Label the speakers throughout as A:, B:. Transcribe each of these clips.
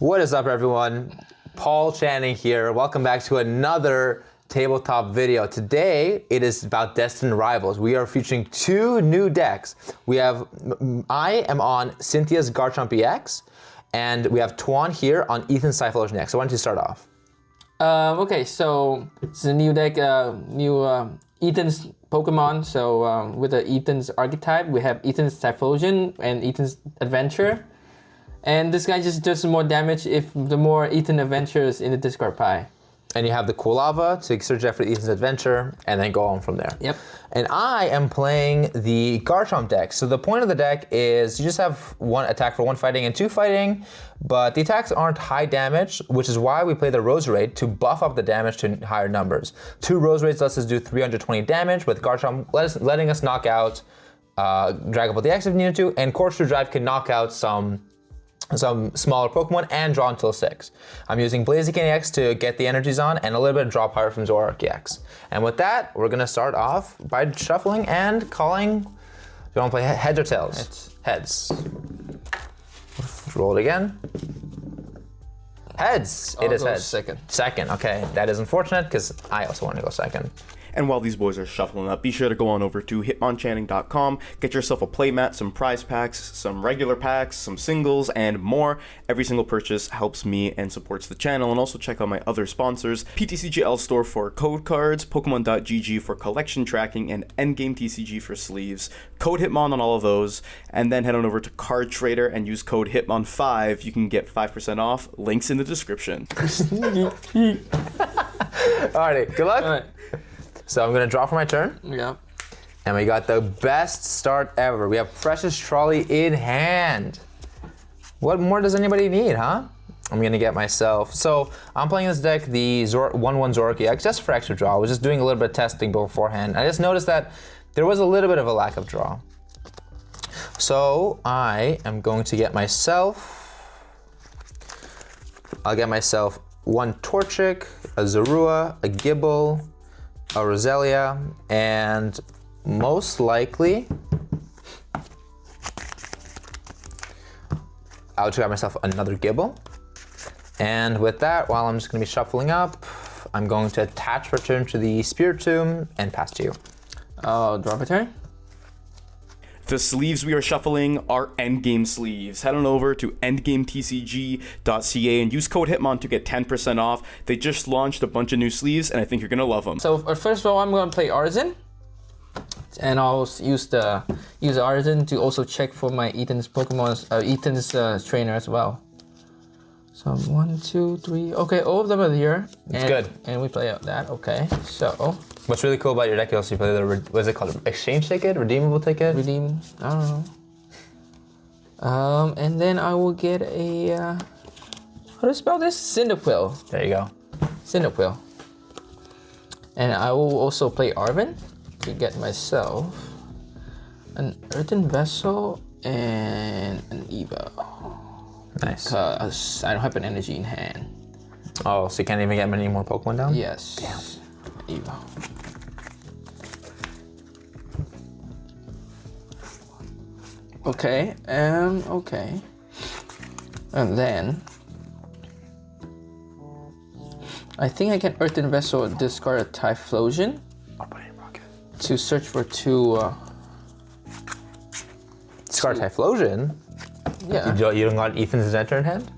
A: What is up, everyone? Paul Channing here. Welcome back to another tabletop video. Today, it is about Destined Rivals. We are featuring two new decks. I am on Cynthia's Garchomp EX, and we have Tuan here on Ethan's Typhlosion EX. So why don't you start off?
B: Okay, so it's a new deck, Ethan's Pokemon. So with the Ethan's archetype, we have Ethan's Typhlosion and Ethan's Adventure. And this guy just does more damage if the more Ethan Adventures in the discard pile.
A: And you have the Quilava to search after Ethan's Adventure, and then go on from there.
B: Yep.
A: And I am playing the Garchomp deck. So the point of the deck is you just have one attack for 1 fighting and 2 fighting, but the attacks aren't high damage, which is why we play the Roserade to buff up the damage to higher numbers. 2 Roserades lets us do 320 damage, with Garchomp letting us knock out Dragon Ball DX if needed to, and Corkscrew Drive can knock out some smaller Pokemon and draw until 6. I'm using Blaziken EX to get the energies on and a little bit of draw power from Zoroark EX. And with that, we're gonna start off by shuffling and calling. Do you wanna play heads or tails? Heads. Roll it again. Heads. It is heads. Second, okay. That is unfortunate because I also want to go second.
C: And while these boys are shuffling up, be sure to go on over to hitmonchanting.com, get yourself a playmat, some prize packs, some regular packs, some singles, and more. Every single purchase helps me and supports the channel. And also check out my other sponsors, PTCGL Store for code cards, Pokemon.gg for collection tracking, and Endgame TCG for sleeves. Code Hitmon on all of those, and then head on over to Card Trader and use code HITMON5. You can get 5% off. Links in the description.
A: Alrighty, good luck.
B: All right.
A: So I'm gonna draw for my turn.
B: Yeah.
A: And we got the best start ever. We have Precious Trolley in hand. What more does anybody need, huh? I'm gonna get myself, so I'm playing this deck, the 1/1 Zoroark EX, just for extra draw. I was just doing a little bit of testing beforehand. I just noticed that there was a little bit of a lack of draw. So I am going to get myself, I'll get myself 1 Torchic, a Zorua, a Gible, a Roselia, and most likely I'll grab myself another Gible. And with that, while I'm just gonna be shuffling up, I'm going to attach return to the Spiritomb and pass to you.
B: Draw a turn.
C: The sleeves we are shuffling are Endgame sleeves. Head on over to endgametcg.ca and use code HITMON to get 10% off. They just launched a bunch of new sleeves, and I think you're gonna love them.
B: So first of all, I'm gonna play Arzen, and I'll use Arzen to also check for my Ethan's Pokemon's Ethan's trainer as well. So 1, 2, 3. Okay, all of them are here.
A: It's good.
B: And we play out that. Okay, so.
A: What's really cool about your deck is you play the, what is it called? Exchange ticket? Redeemable ticket?
B: Redeem, I don't know. And then I will get a, how do you spell this? Cyndaquil.
A: There you go.
B: Cyndaquil. And I will also play Arven to get myself an Earthen Vessel and an Evo.
A: Nice.
B: Because I don't have an energy in hand.
A: Oh, so you can't even get many more Pokemon down?
B: Yes.
A: Damn.
B: Evo. Okay, okay. And then I think I can Earthen Vessel discard a Typhlosion.
A: I'll put it in pocket.
B: To search for 2
A: Discard Typhlosion?
B: yeah.
A: You don't got Ethan's Adventure in hand?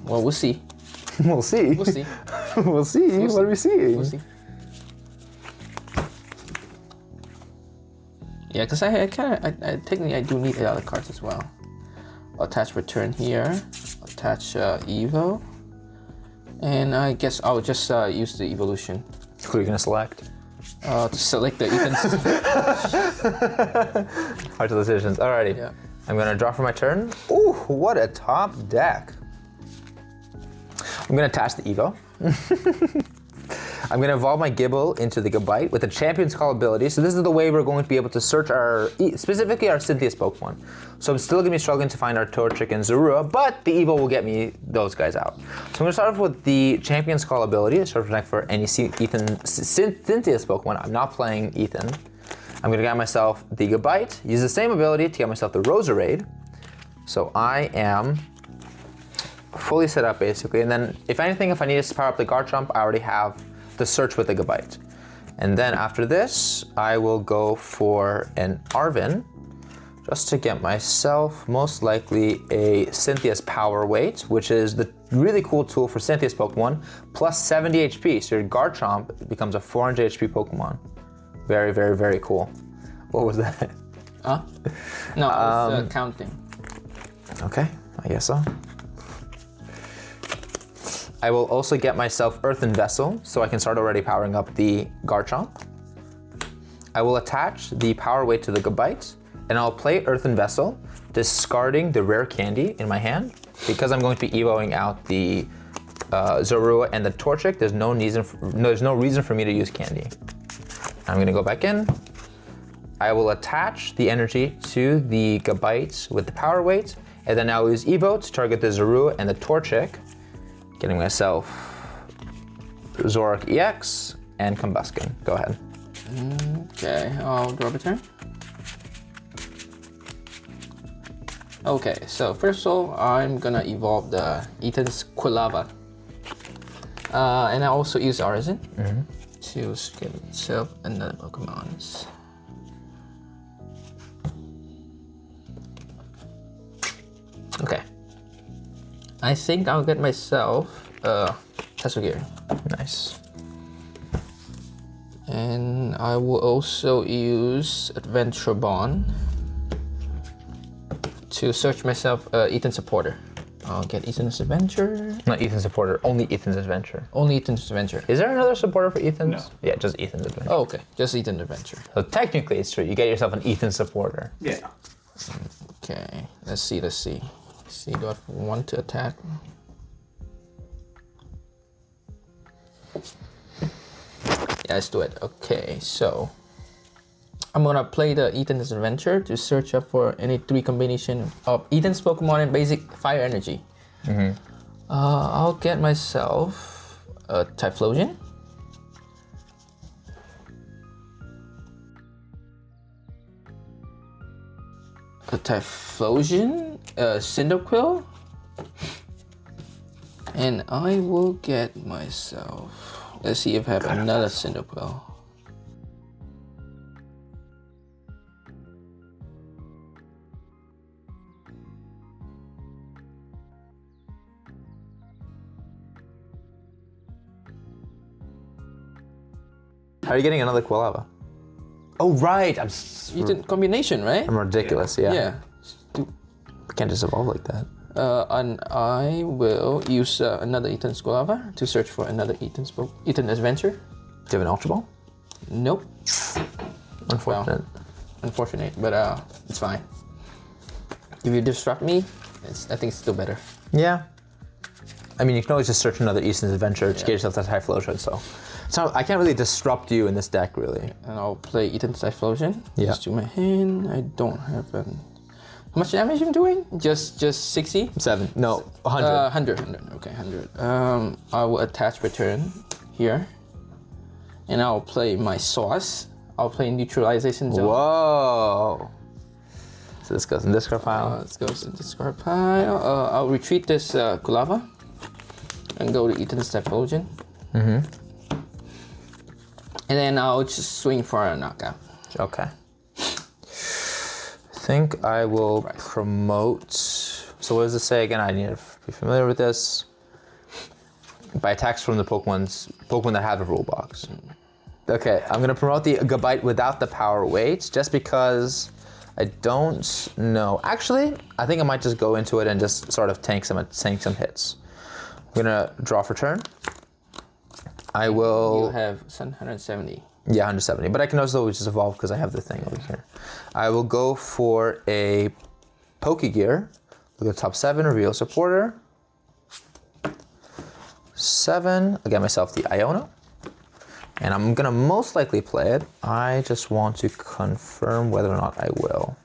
B: Well, we'll see.
A: We'll see.
B: We'll see.
A: We'll see. What are we seeing?
B: We'll see. Yeah, because I technically I do need the other cards as well. Attach return here. Attach Evo. And I guess I'll just use the evolution.
A: Who are you gonna select?
B: To select the Ethan's.
A: Hard decisions. Alrighty.
B: Yeah.
A: I'm gonna draw for my turn. Ooh, what a top deck. I'm gonna attach the Evo. I'm gonna evolve my Gible into the Gabite with the Champion's Call ability. So this is the way we're going to be able to search specifically our Cynthia's Pokemon. So I'm still gonna be struggling to find our Torchic and Zorua, but the Evo will get me those guys out. So I'm gonna start off with the Champion's Call ability. Search deck for any Cynthia's Pokemon. I'm not playing Ethan. I'm gonna get myself the Gabite, use the same ability to get myself the Roserade. So I am fully set up basically. And then if anything, if I need to power up the Garchomp, I already have the search with the Gabite. And then after this, I will go for an Arven, just to get myself most likely a Cynthia's Power Weight, which is the really cool tool for Cynthia's Pokemon, plus 70 HP. So your Garchomp becomes a 400 HP Pokemon. Very, very, very cool. What was that?
B: Huh? No, I was counting.
A: Okay, I guess so. I will also get myself Earthen Vessel, so I can start already powering up the Garchomp. I will attach the Power Weight to the Gabite, and I'll play Earthen Vessel, discarding the Rare Candy in my hand. Because I'm going to be evoing out the Zorua and the Torchic, there's no reason for me to use Candy. I'm gonna go back in. I will attach the energy to the Gabite with the Power Weight, and then I'll use Evo to target the Zorua and the Torchic, getting myself Zoroark EX and Combuskin. Go ahead.
B: Okay, I'll draw a turn. Okay, so first of all, I'm gonna evolve the Ethan's Quilava. And I also use Artisan to get myself another Pokemon. Okay. I think I'll get myself Tatsugiri.
A: Nice.
B: And I will also use Adventure Bond to search myself Ethan's Supporter. I'll get Ethan's Adventure.
A: Not Ethan's Supporter, only Ethan's Adventure.
B: Only Ethan's Adventure.
A: Is there another supporter for Ethan's?
C: No.
A: Yeah, just Ethan's Adventure.
B: Oh, okay. Just Ethan's Adventure.
A: So technically it's true, you get yourself an Ethan Supporter.
C: Yeah.
B: Okay, let's see. Do I want to attack? Yeah, let's do it. Okay, so I'm gonna play the Ethan's Adventure to search up for any 3 combination of Ethan's Pokemon and basic Fire Energy. I'll get myself a Typhlosion. A Typhlosion, a Cyndaquil, and I will get myself. Let's see if I have another Cyndaquil.
A: How are you getting another Quilava? Oh, right.
B: Ethan combination, right?
A: I'm ridiculous, yeah.
B: Yeah.
A: I can't just evolve like that.
B: And I will use another Ethan's Quilava to search for another Ethan Adventure.
A: Do you have an Ultra Ball?
B: Nope.
A: Unfortunate.
B: Well, unfortunate, but it's fine. If you disrupt me, I think it's still better.
A: Yeah. I mean, you can always just search another Ethan's Adventure to get yourself that Typhlosion, so I can't really disrupt you in this deck, really.
B: And I'll play Ethan's Typhlosion.
A: Yeah.
B: Just to my hand. I don't have an... How much damage I'm doing? Just 60?
A: 7. No, 100.
B: 100. Okay, 100. I will attach return here. And I'll play my sauce. I'll play Neutralization Zone.
A: Whoa. So this goes in discard pile.
B: This goes in discard pile. I'll retreat this Quilava and go to Ethan's Typhlosion. And then I'll just swing for a knockout.
A: Okay. I think I will promote. So what does it say again? I need to be familiar with this. By attacks from the Pokemon that have a rule box. Okay, I'm gonna promote the Gabite without the Power Weight, just because I don't know. Actually, I think I might just go into it and just sort of tank some hits. I'm gonna draw for turn. I will.
B: You have 170.
A: Yeah, 170. But I can also just evolve because I have the thing over here. I will go for a Pokegear. Look at the top 7, reveal supporter. 7. I'll get myself the Iono. And I'm gonna most likely play it. I just want to confirm whether or not I will.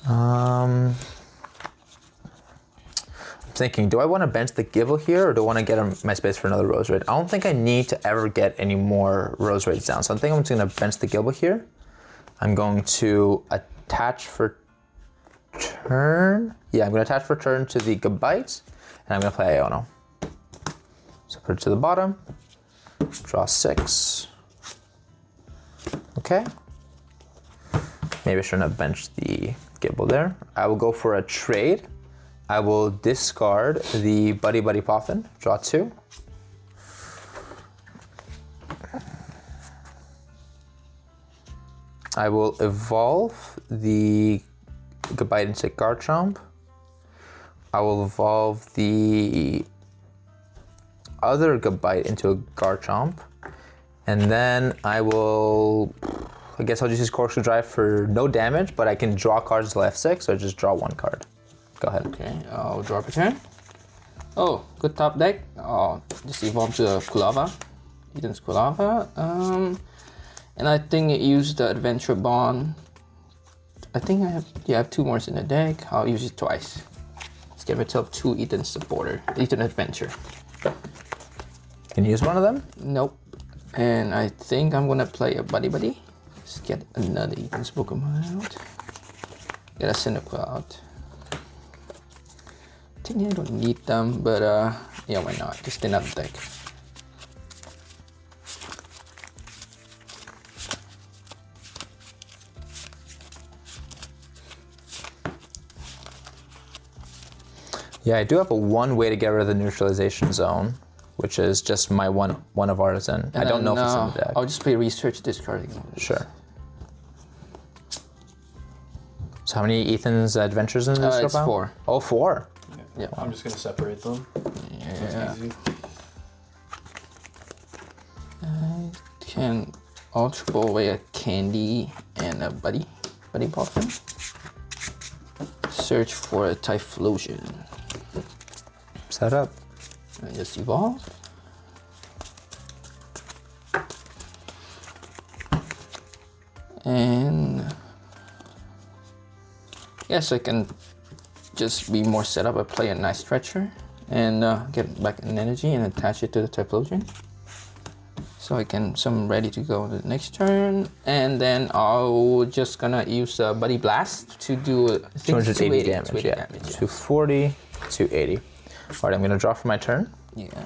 A: I'm thinking, do I want to bench the Gible here, or do I want to get my space for another Roserade? I don't think I need to ever get any more Roserades down, so I think I'm just going to bench the Gible here. I'm going to attach for turn. Yeah, I'm gonna attach for turn to the Gabite, and I'm gonna play Iono. So put it to the bottom, draw 6. Okay. Maybe I shouldn't have benched the Gible there. I will go for a trade. I will discard the Buddy-Buddy Poffin, draw 2. I will evolve the Gabite into Garchomp. I will evolve the other Gabite into a Garchomp. And then I will, I guess I'll just use Corkscrew Drive for no damage, but I can draw cards until F6, so I just draw 1 card. Go ahead.
B: Okay, I'll drop a turn. Oh, good top deck. I'll just evolve to a Quilava. Eden's Quilava. And I think it used the Adventure Bond. I think I have 2 more in the deck. I'll use it twice. Let's get myself 2 Ethan supporter, Ethan Adventure.
A: Can you use one of them?
B: Nope. And I think I'm gonna play a Buddy-Buddy. Let's get another Ethan's Pokemon out. Get a Cyndaquil out. I think I don't need them, but yeah, why not? Just another deck.
A: Yeah, I do have one way to get rid of the neutralization zone, which is just my one of Artisan. I don't know if it's in the deck.
B: I'll just play research discarding.
A: Sure. So how many Ethan's adventures in this
B: It's 4.
A: Oh, 4.
B: Yeah.
D: I'm just gonna separate them.
B: Yeah.
D: It's easy.
B: I can Ultra Ball away a Candy and a Buddy Poffin. Search for a Typhlosion.
A: Set up.
B: And just evolve. And yes, I can just be more set up. I play a Night Stretcher and get back an energy and attach it to the Typhlosion. So I can, so I'm ready to go the next turn. And then I'll just gonna use Buddy Blast to do I think
A: 280 damage,
B: 280
A: yeah.
B: damage, yeah.
A: 240, 280. All right, I'm gonna draw for my turn.
B: Yeah.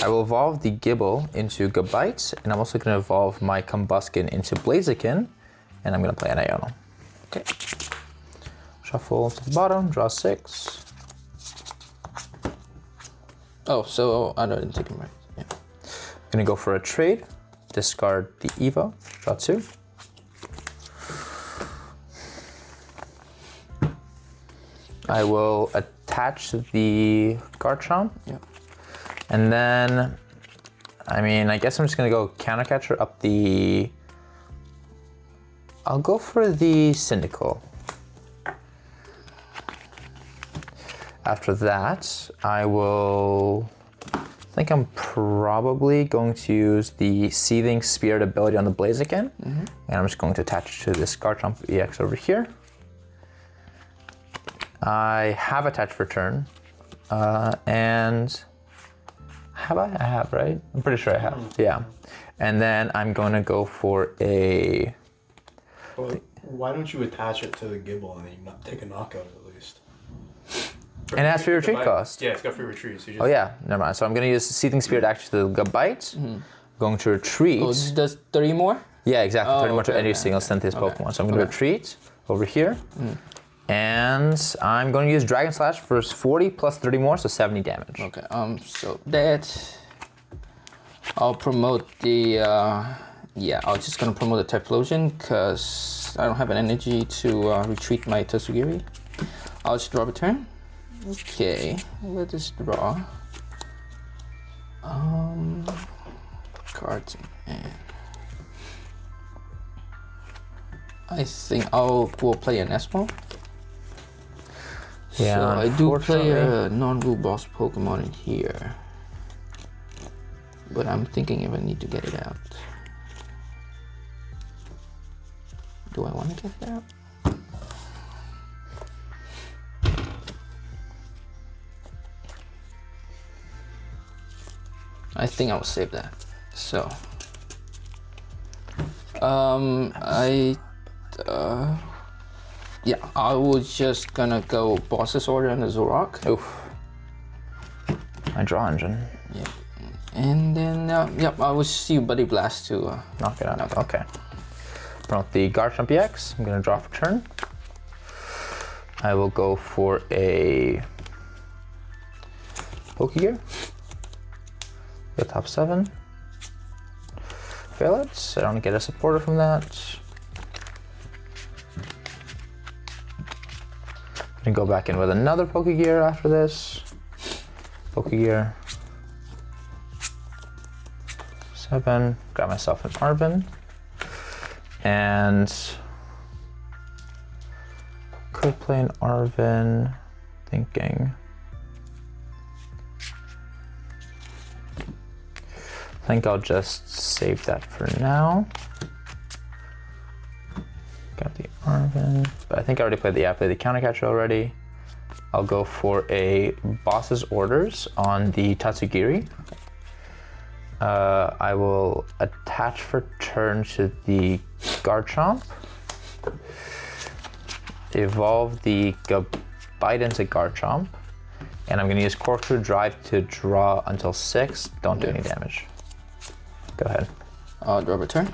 A: I will evolve the Gible into Gabite, and I'm also gonna evolve my Combuskin into Blaziken, and I'm gonna play an Iono.
B: Okay.
A: Shuffle to the bottom, draw 6.
B: Oh, so I didn't take him right. Yeah.
A: I'm gonna go for a trade, discard the Evo, draw 2. I will attach the Garchomp.
B: Yeah.
A: And then, I mean, I guess I'm just gonna go Counter Catcher up the... I'll go for the Cyndaquil. After that, I will... I think I'm probably going to use the Seething Spirit ability on the Blaziken. And I'm just going to attach to this Garchomp EX over here. I have attached for turn. And... Have I? I have, right? I'm pretty sure I have. Yeah. And then I'm going to go for a...
D: Well, why don't you attach it to the Gible and then you take a knockout at least?
A: And it has free retreat cost.
D: Yeah, it's got free retreat. So you just
A: Oh yeah, never mind. So I'm going to use Seething Spirit actually to the Gabite. Going to retreat.
B: Oh, this does 30 more?
A: Yeah, exactly. 30 more to
B: okay,
A: every
B: okay,
A: single
B: okay.
A: Cynthia's Pokemon. So I'm going to
B: Okay.
A: retreat over here. And I'm going to use Dragon Slash for 40 plus 30 more, so 70 damage.
B: Okay, so that I'll promote the yeah, I'm just gonna promote the Typhlosion because I don't have an energy to retreat my Tatsugiri. I'll just draw a turn. Okay, let us draw cards and I think will play a Nest Ball.
A: Yeah,
B: So I do play
A: unfortunately.
B: a non-rule boss Pokemon in here. But I'm thinking if I need to get it out. Do I want to get it out? I think I'll save that. So Yeah, I was just gonna go Boss's Order on the Zorok.
A: Oof. My draw engine.
B: Yeah. And then, yep, I will see Buddy Blast to
A: knock it out. Okay. Promote the Garchomp EX. I'm gonna draw for turn. I will go for a Pokegear. Get top 7. Fail it. I don't get a supporter from that. Gonna go back in with another Pokegear after this. Pokegear. 7. Got myself an Arven. And could play an Arven, thinking. I think I'll just save that for now. Got the Arven, but I think I already played the counter catcher already. I'll go for a Boss's Orders on the Tatsugiri. I will attach for turn to the Garchomp. Evolve the Bite into Garchomp. And I'm gonna use Corkscrew Drive to draw until 6. Don't do any damage. Go ahead.
B: I'll draw a turn.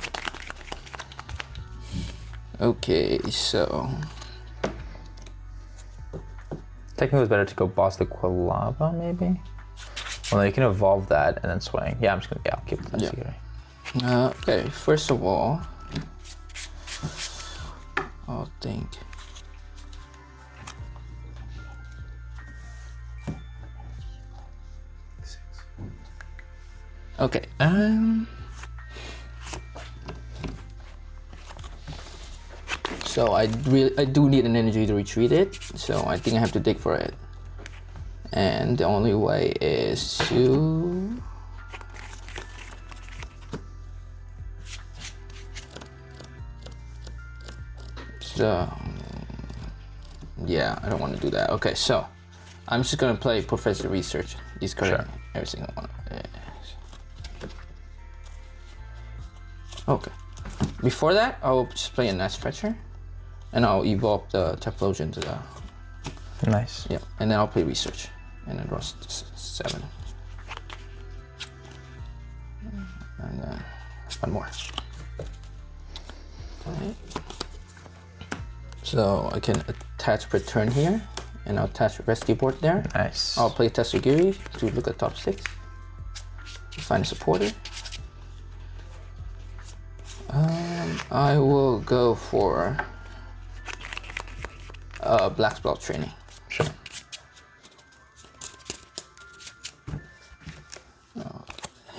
B: Okay, so.
A: Technically, it's better to go boss the Quilava, maybe? Well, no, you can evolve that and then swing. Yeah, I'm just gonna, I'll keep that here.
B: Okay, first of all, I'll think. Okay, so I do need an energy to retreat it, so I think I have to dig for it. And the only way is to yeah, I don't want to do that. Okay, so I'm just gonna play Professor Research. He's correct. Every single one. Okay. Before that, I'll just play a Nest Stretcher, and I'll evolve the Typhlosion to the.
A: Nice.
B: Yeah, and then I'll play Research, and then draw 7. And then one more. Okay. So I can attach per turn here, and I'll attach Rescue Board there.
A: Nice.
B: I'll play Tatsugiri to look at top 6. Find a supporter. I will go for Black Spell Training.
A: Sure.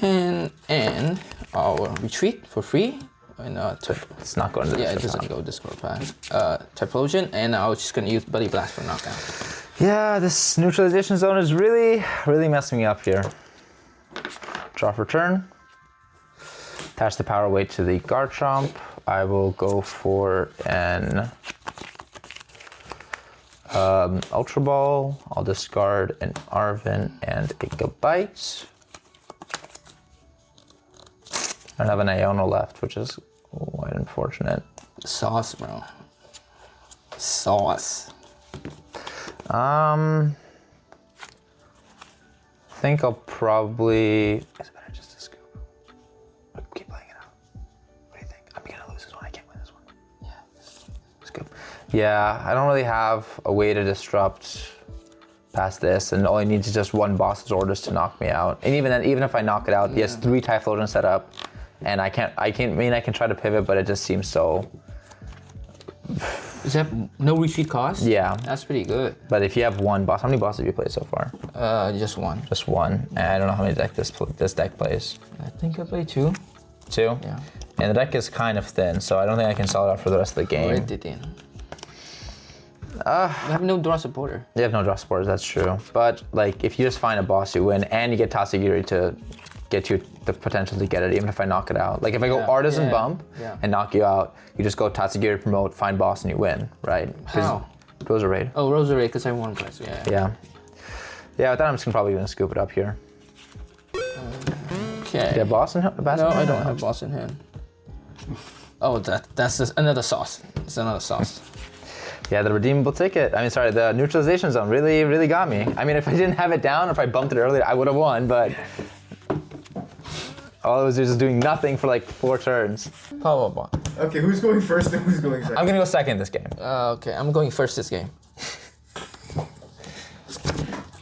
B: And I'll retreat for free. And
A: it's not going to the
B: it doesn't go Discord path. Typhlosion, and I was just gonna use Buddy Blast for knockout.
A: Yeah, this neutralization zone is really messing me up here. Draw for turn. Attach the power weight to the Garchomp. I will go for an Ultra Ball. I'll discard an Arven and a Gabite. I don't have an Iono left, which is quite unfortunate.
B: Sauce, bro. Sauce.
A: I think I'll probably. It's better just to scoop. Keep playing it out. What do you think? I'm gonna lose this one. I can't win this one. Yeah. Scoop. Yeah, I don't really have a way to disrupt past this, and all I need is just one Boss's Orders to knock me out. And even then, even if I knock it out, he has 3 Typhlosion set up, and I can try to pivot, but it just seems so.
B: Does that no retreat cost?
A: Yeah.
B: That's pretty good.
A: But if you have one boss, how many bosses have you played so far?
B: Just one.
A: Just one. And I don't know how many deck this deck plays.
B: I think I play 2.
A: 2?
B: Yeah.
A: And the deck is kind of thin, so I don't think I can sell it out for the rest of the game.
B: Already did. I have no draw supporter.
A: You have no draw supporters, that's true. But like, if you just find a boss, you win, and you get Tatsugiri to get you the potential to get it, even if I knock it out. Like if I go Artisan Bump and knock you out, you just go Tatsugiri Promote, find boss, and you win, right?
B: How?
A: Rosa Raid.
B: Oh, Rosa Raid, because I won price. Yeah.
A: Yeah, with that I'm just probably gonna scoop it up here.
B: Okay.
A: You have boss in hand?
B: No, I don't have boss in hand. Oh, that's just another sauce. It's another sauce.
A: Yeah, the redeemable ticket. I mean, sorry, the neutralization zone really got me. I mean, if I didn't have it down, or if I bumped it earlier, I would have won, but all it was just doing nothing for like 4 turns.
B: Power ball.
C: Okay, who's going first and who's going second?
A: I'm gonna go second this game.
B: Okay, I'm going first this game.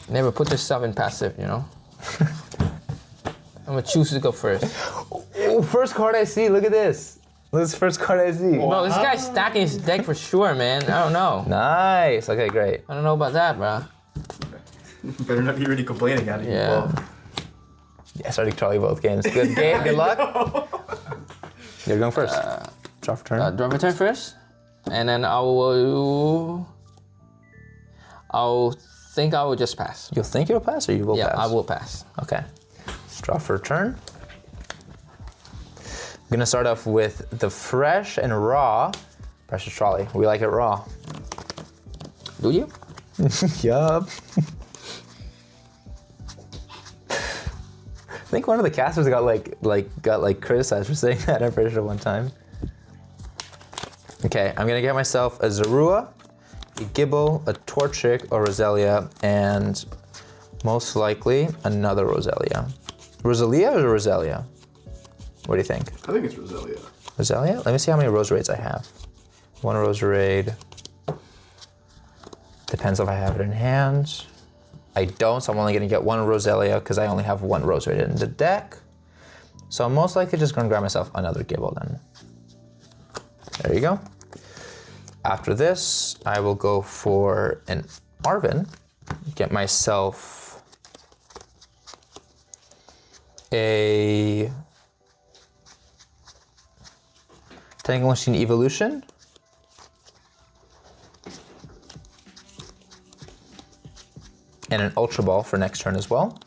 B: Never put yourself in passive, you know? I'm gonna choose to go first.
A: Oh, first card I see, look at this. Look at this first card I see.
B: Bro, this guy's stacking his deck for sure, man. I don't know.
A: Nice, okay, great.
B: I don't know about that, bro.
C: Better not be really complaining at it.
B: Yeah.
C: Well,
A: Yeah, starting Charlie both games. Good game, good luck. You're going first. Draw for turn.
B: Draw my turn first. And then I'll think I will just pass.
A: You'll think you'll pass or you will
B: Yeah,
A: pass?
B: I will pass.
A: Okay. Draw for turn. I'm gonna start off with the fresh and raw precious trolley. We like it raw.
B: Do you?
A: Yup. I think one of the casters got criticized for saying that, I'm pretty sure, one time. Okay, I'm gonna get myself a Zorua, a Gibble, a Torchic, a Roselia, and most likely another Roselia. Roselia or Roselia? What do you think?
D: I think it's Roselia.
A: Roselia? Let me see how many Roserades I have. 1 Roserade. Depends if I have it in hand. I don't, so I'm only gonna get 1 Roselia because I only have 1 Roserade in the deck. So I'm most likely just gonna grab myself another Gibble then. There you go. After this, I will go for an Arven. Get myself a Tangle Machine Evolution. And an Ultra Ball for next turn as well.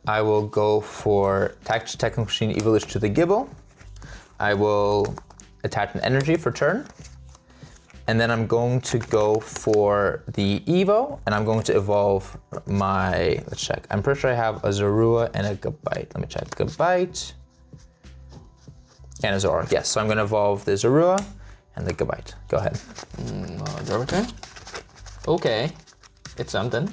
A: I will go for Technical Machine Evolution to the Gibble. I will attach an energy for turn. And then I'm going to go for the Evo, and I'm going to evolve my, let's check. I'm pretty sure I have a Zorua and a Gabite. Let me check. Gabite and a Zora. Yes, so I'm going to evolve the Zorua and the Gabite. Go ahead.
B: Draw turn? Okay, it's something.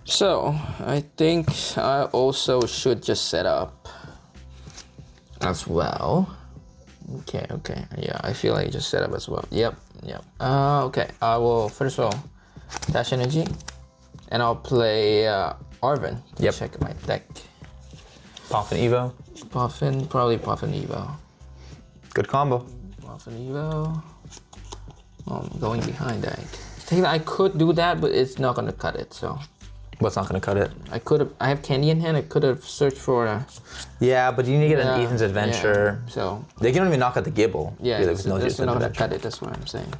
B: So, I think I also should just set up as well. Okay, yeah, I feel like just set up as well. Yep. Okay, I will first of all dash energy, and I'll play Arven.
A: Yep.
B: Check my deck.
A: Poffin Evo.
B: Probably Poffin Evo.
A: Good combo.
B: Poffin Evo. Oh, I'm going behind that. Technically, I could do that, but it's not gonna cut it. So.
A: What's not gonna cut it?
B: I have candy in hand. I could have searched for.
A: Yeah, but you need to get an Ethan's Adventure.
B: Yeah, so.
A: They can only knock out the Gibble.
B: Yeah,
A: really,
B: it's
A: with no
B: not
A: Ethan's
B: gonna
A: Adventure.
B: cut it. That's what I'm saying.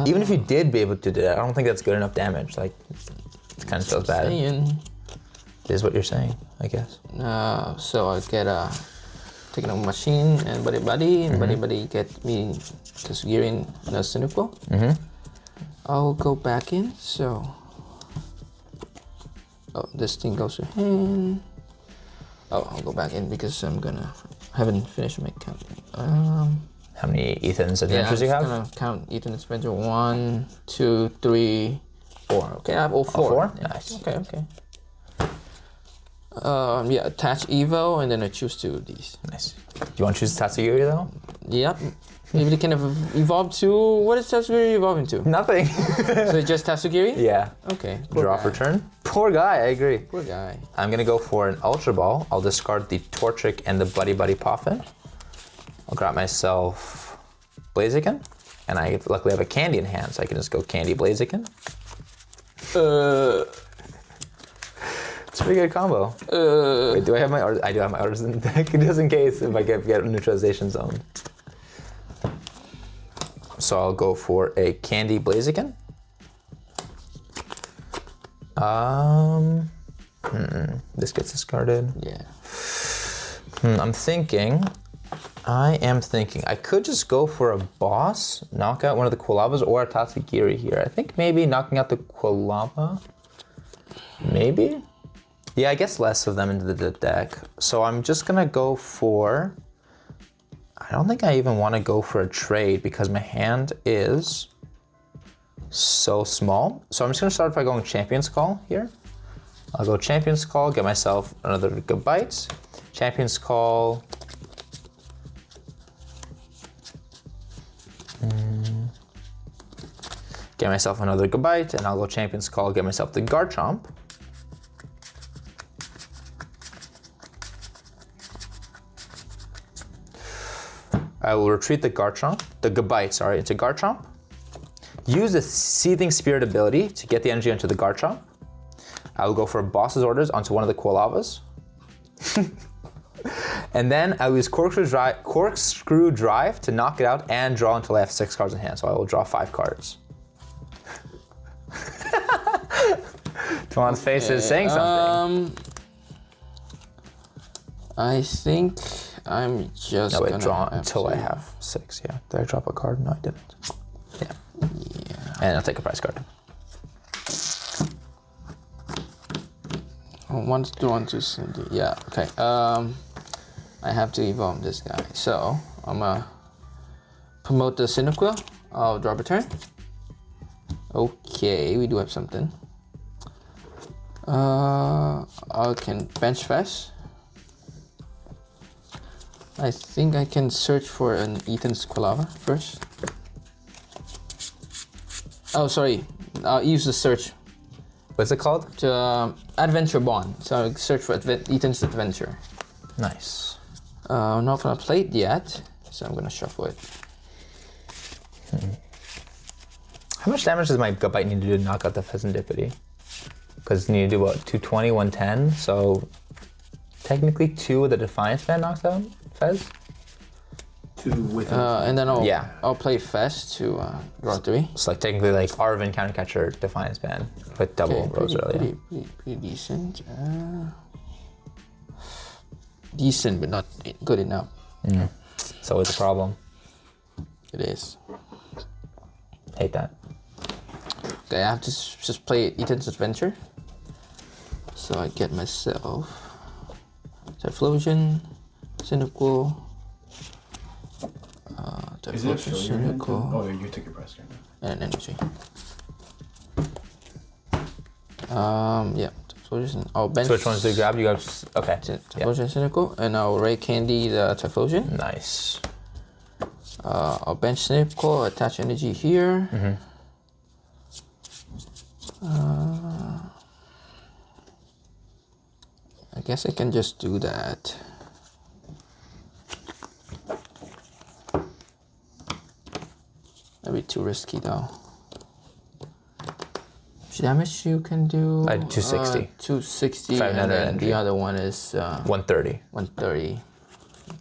A: Even if you did be able to do that, I don't think that's good enough damage. Like, it kind of feels bad. It is what you're saying, I guess.
B: So I get taking a machine and Buddy-Buddy, and Buddy-Buddy get me Tatsugiri and Cyndaquil. I'll go back in. So. Oh, this thing goes to hand. Oh, I'll go back in because I haven't finished my count.
A: How many Ethan's Adventures you have?
B: I'm gonna count Ethan's Adventure. 1, 2, 3, 4. Okay, I have all 4.
A: All 4?
B: Yeah.
A: Nice.
B: Okay. Yeah, attach Evo, and then I choose 2 of these.
A: Nice. Do you want to choose Tatsugiri though?
B: Yep. Maybe they can evolve to. What is Tatsugiri evolving to?
A: Nothing.
B: So it's just Tatsugiri?
A: Yeah.
B: Okay.
A: Draw for turn. Poor guy, I agree.
B: Poor guy.
A: I'm gonna go for an Ultra Ball. I'll discard the Torchic and the Buddy-Buddy Poffin. I'll grab myself Blaziken, and I luckily have a candy in hand, so I can just go Candy Blaziken. It's a pretty good combo. Wait, do I have my I do have my Artisan deck, just in case if I get a neutralization zone. So I'll go for a Candy Blaziken. This gets discarded.
B: Yeah.
A: I am thinking I could just go for a boss, knock out one of the Quilavas or a Tatsugiri here. I think maybe knocking out the Quilava. Maybe? Yeah, I guess less of them into the deck. So I'm just gonna go for I don't think I even want to go for a trade because my hand is so small. So I'm just gonna start by going Champion's Call here. I'll go Champion's Call, get myself another good bite. Champion's Call. Get myself another good bite, and I'll go Champion's Call, get myself the Garchomp. I will retreat the Garchomp, the Gabite, sorry, it's a Garchomp. Use the Seething Spirit ability to get the energy onto the Garchomp. I will go for Boss's Orders onto one of the Quilavas. And then I will use Corkscrew Drive to knock it out and draw until I have 6 cards in hand, so I will draw 5 cards. Tuan's face is saying something.
B: I think I'm just
A: No, wait,
B: gonna
A: draw
B: have
A: until
B: to...
A: I have 6, yeah. Did I drop a card? No, I didn't. Yeah. And I'll take a prize card.
B: Once drawn to Cynthia. Yeah, okay. I have to evolve this guy. So I'm gonna promote the Cyndaquil. I'll drop a turn. Okay, we do have something. I can bench Fez. I think I can search for an Ethan's Quilava first. Oh, sorry. I'll use the search
A: What's it called?
B: to Adventure Bond. So I'll search for Ethan's Adventure.
A: Nice.
B: I'm not gonna play it yet, so I'm gonna shuffle it.
A: How much damage does my Gabite need to do to knock out the Fezandipiti? Because you need to do what, 220, 110? So technically 2 with the Defiance Band knocks out Fez?
D: 2 with
B: And then
A: Yeah.
B: I'll play Fez to draw 3.
A: It's like technically like Arven Countercatcher Defiance Band with double Rose earlier.
B: Pretty decent. Decent, but not good enough.
A: It's always a problem.
B: It is.
A: Hate that.
B: Okay, I have to just play Ethan's Adventure. So I get myself Typhlosion, Cyndaquil,
D: Is it
B: Typhlosion,
D: your hand?
B: Cyndaquil,
D: Oh, you took your prize card.
B: and an energy. Yeah, Typhlosion. I'll bench.
A: So which ones do you grab? You got, okay.
B: Typhlosion, Cyndaquil, and I'll Rare Candy the Typhlosion.
A: Nice.
B: I'll bench Cyndaquil, attach energy here. I guess I can just do that. That'd be too risky though. Damage you can do?
A: 260.
B: 260,
A: 500
B: and then
A: energy.
B: the other one is
A: 130.
B: 130.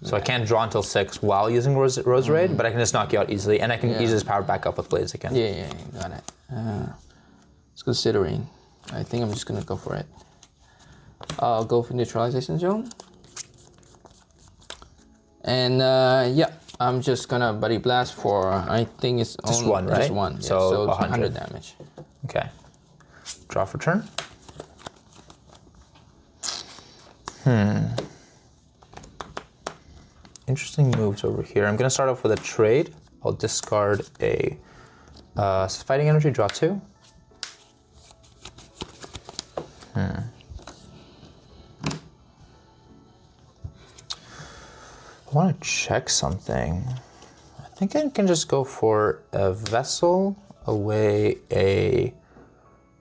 A: So I can't draw until 6 while using Rose Raid, but I can just knock you out easily, and I can use this power back up with Blades again.
B: Yeah, got it. It's considering. I think I'm just gonna go for it. I'll go for Neutralization Zone. And yeah, I'm just gonna Buddy Blast for, I think it's
A: Just
B: only,
A: one, right?
B: Just one, yeah.
A: So
B: 100 damage.
A: Okay. Draw for turn. Interesting moves over here. I'm gonna start off with a trade. I'll discard a Fighting Energy, draw 2. I want to check something. I think I can just go for a Vessel, away a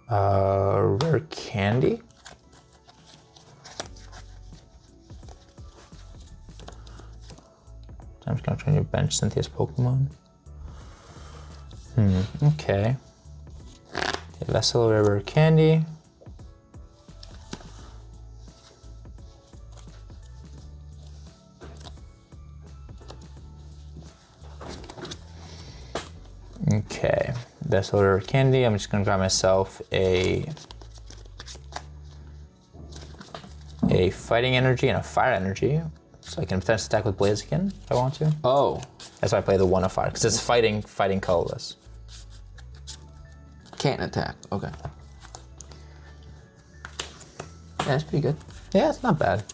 A: Rare Candy. I'm just gonna try to bench Cynthia's Pokemon. Okay. A Vessel, Rare Candy. Okay, Vessel, Rare Candy. I'm just gonna grab myself a Fighting Energy and a Fire Energy, so I can potentially attack with Blades again if I want to.
B: Oh.
A: That's why I play the 1 of Fire, because it's fighting colorless.
B: Can't attack. Okay. Yeah, that's pretty good.
A: Yeah, it's not bad.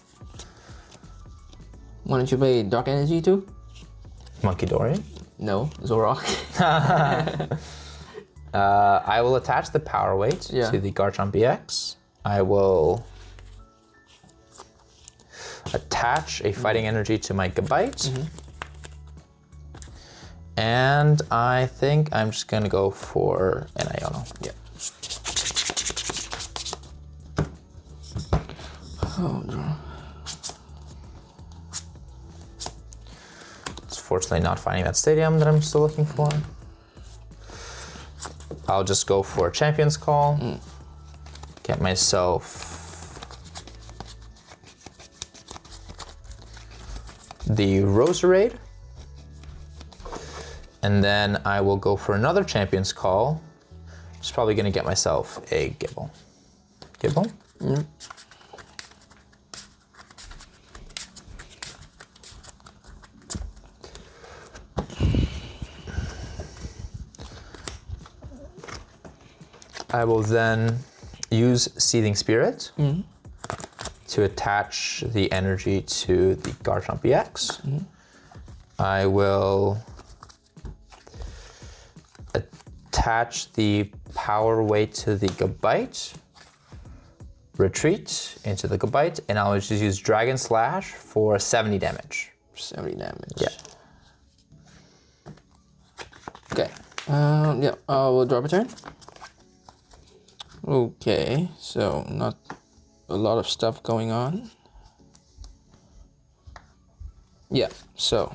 B: Why don't you play Dark Energy too?
A: Monkey Dory.
B: No, Zorok.
A: I will attach the power weight to the Garchomp EX. I will attach a fighting energy to my Gabite. And I think I'm just gonna go for an Iono.
B: Yeah. Oh, no.
A: It's fortunately not finding that stadium that I'm still looking for. I'll just go for a Champion's Call. Get myself the Roserade. And then I will go for another Champion's Call. Just probably gonna get myself a Gibble. Gibble? I will then use Seething Spirit to attach the energy to the Garchomp EX. I will attach the power weight to the Gabite, retreat into the Gabite, and I'll just use Dragon Slash for 70 damage.
B: 70 damage.
A: Yeah.
B: Okay. Yeah, we'll drop a turn. Okay, so not a lot of stuff going on. Yeah, so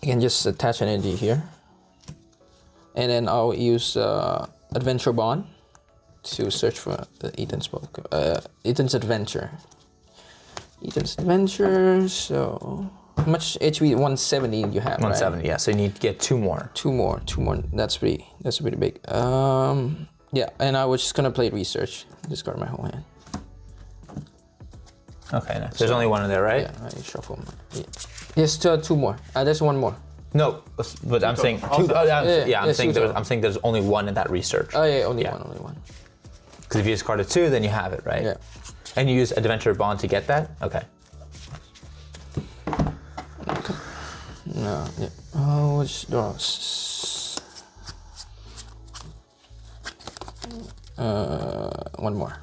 B: you can just attach an energy here. And then I'll use Adventure Bond to search for the Ethan's Adventure. Ethan's Adventure, so how much HP? 170 you have,
A: 170,
B: right?
A: yeah, so you need to get two more.
B: Two more, that's pretty big. Yeah, and I was just gonna play Research, discard my whole hand.
A: Okay, nice. There's only one in there, right?
B: Yeah, I shuffle my, yes, two more. There's one more.
A: No, but I'm saying two. I'm saying there's only one in that research.
B: Oh yeah, only one.
A: Because if you discarded two, then you have it, right?
B: Yeah.
A: And you use Adventure Bond to get that? Okay.
B: No, yeah. Oh, which one more.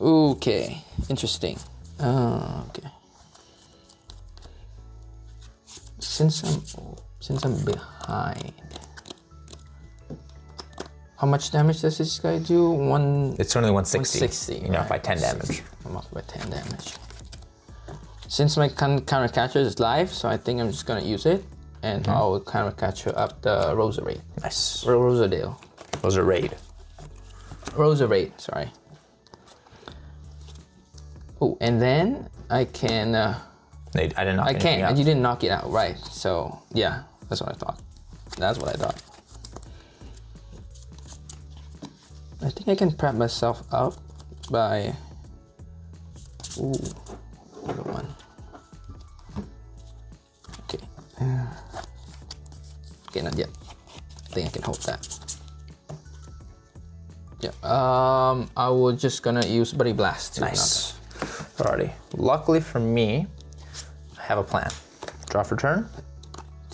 B: Okay, interesting. Okay. Since I'm behind, how much damage does this guy do?
A: It's only 160.
B: 160.
A: You know, by 10 damage.
B: I'm off by 10 damage. Since my counter catcher is live, so I think I'm just gonna use it, and I'll counter catcher up the Roserade.
A: Nice.
B: Rosedale.
A: Roserade.
B: Roserade, sorry. Oh, and then I can.
A: I didn't knock
B: I
A: anything
B: can't.
A: out.
B: You didn't knock it out, right? So yeah, that's what I thought. That's what I thought. I think I can prep myself up by. Ooh, good one. Okay. Okay, not yet. I think I can hold that. Yeah. I was just gonna use Buddy Blast. To
A: Nice. Alrighty. Luckily for me, I have a plan. Draw for turn.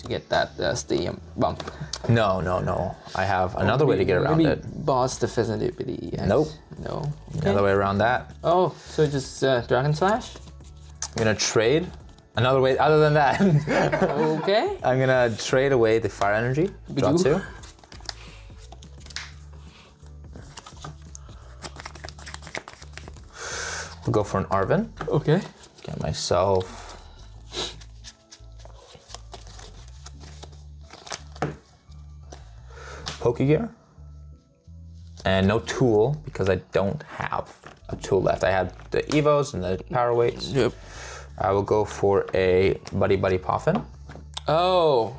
B: to get that stadium bump.
A: No. I have another way to get around
B: maybe
A: it.
B: Boss the Fezandipiti. Yes.
A: Nope.
B: No.
A: Another way around that.
B: Oh, so just Dragon Slash?
A: I'm gonna trade. Another way other than that.
B: Okay.
A: I'm gonna trade away the fire energy. Draw
B: Pichu.
A: 2. We'll go for an Arven.
B: Okay.
A: Get myself Pokegear. And no tool because I don't have a tool left. I have the Evos and the power weights.
B: Yep.
A: I will go for a Buddy-Buddy Poffin.
B: Oh.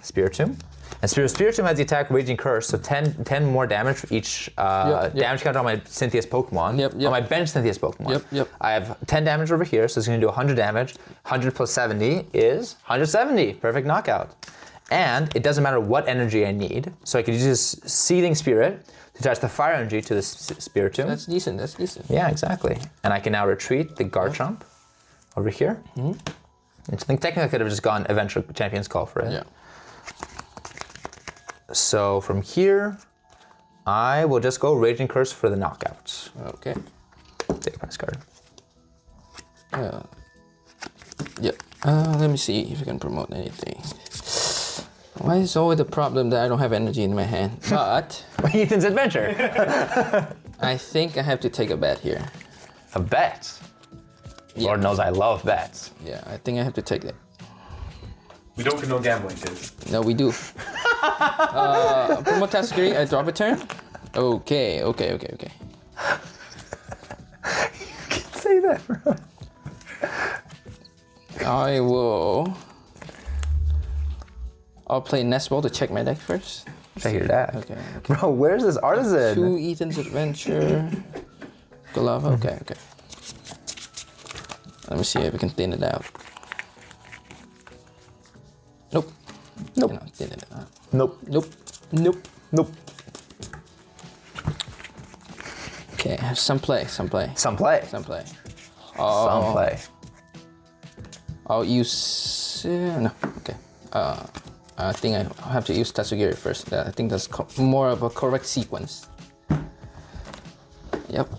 A: Spiritomb. And Spiritomb has the attack Raging Curse, so 10 more damage for each damage counter on my Cynthia's Pokemon.
B: Yep.
A: On my bench Cynthia's Pokemon.
B: Yep.
A: I have 10 damage over here, so it's going to do 100 damage. 100 plus 70 is 170. Perfect knockout. And it doesn't matter what energy I need, so I could use this Seething Spirit to attach the fire energy to the Spiritomb.
B: That's decent.
A: Yeah, exactly. And I can now retreat the Garchomp over here. I think technically I could have just gone Adventure Champion's Call for it.
B: Yeah.
A: So from here, I will just go Raging Curse for the knockouts.
B: Okay.
A: Take a prize card.
B: Yeah. Let me see if I can promote anything. Why is always the problem that I don't have energy in my hand? But
A: Ethan's Adventure.
B: I think I have to take a bet here.
A: A bet.
B: Yeah.
A: Lord knows I love bets.
B: Yeah, I think I have to take it.
D: We don't condone gambling, kids.
B: No, we do. Promote Tatsugiri, I drop a turn. Okay.
A: You can say that, bro.
B: I'll play Nest Ball to check my deck first.
A: Check your deck.
B: Okay.
A: Bro, where's this artisan?
B: 2 Ethan's Adventure. Quilava. Okay. Let me see if we can thin it out. Nope. Cannot thin it out.
A: Nope.
B: Okay, have some play.
A: Some play.
B: I'll use no. Okay. I think I have to use Tatsugiri first. I think that's more of a correct sequence. Yep.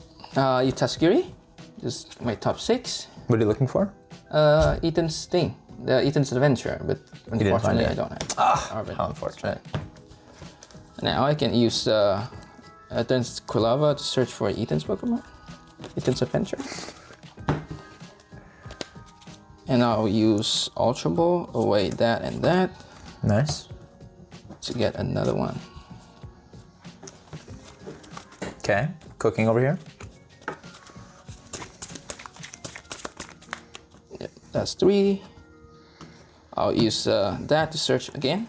B: Use Tatsugiri. Just my top 6.
A: What are you looking for?
B: Ethan's thing. Ethan's Adventure, but
A: didn't find
B: unfortunately
A: it.
B: I don't have. Arven.
A: How unfortunate.
B: Now I can use Ethan's Quilava to search for Ethan's Pokemon. Ethan's Adventure. And I'll use Ultra Ball, away that and that,
A: Nice.
B: to get another one.
A: Okay, cooking over here.
B: Yep, that's 3. I'll use that to search again.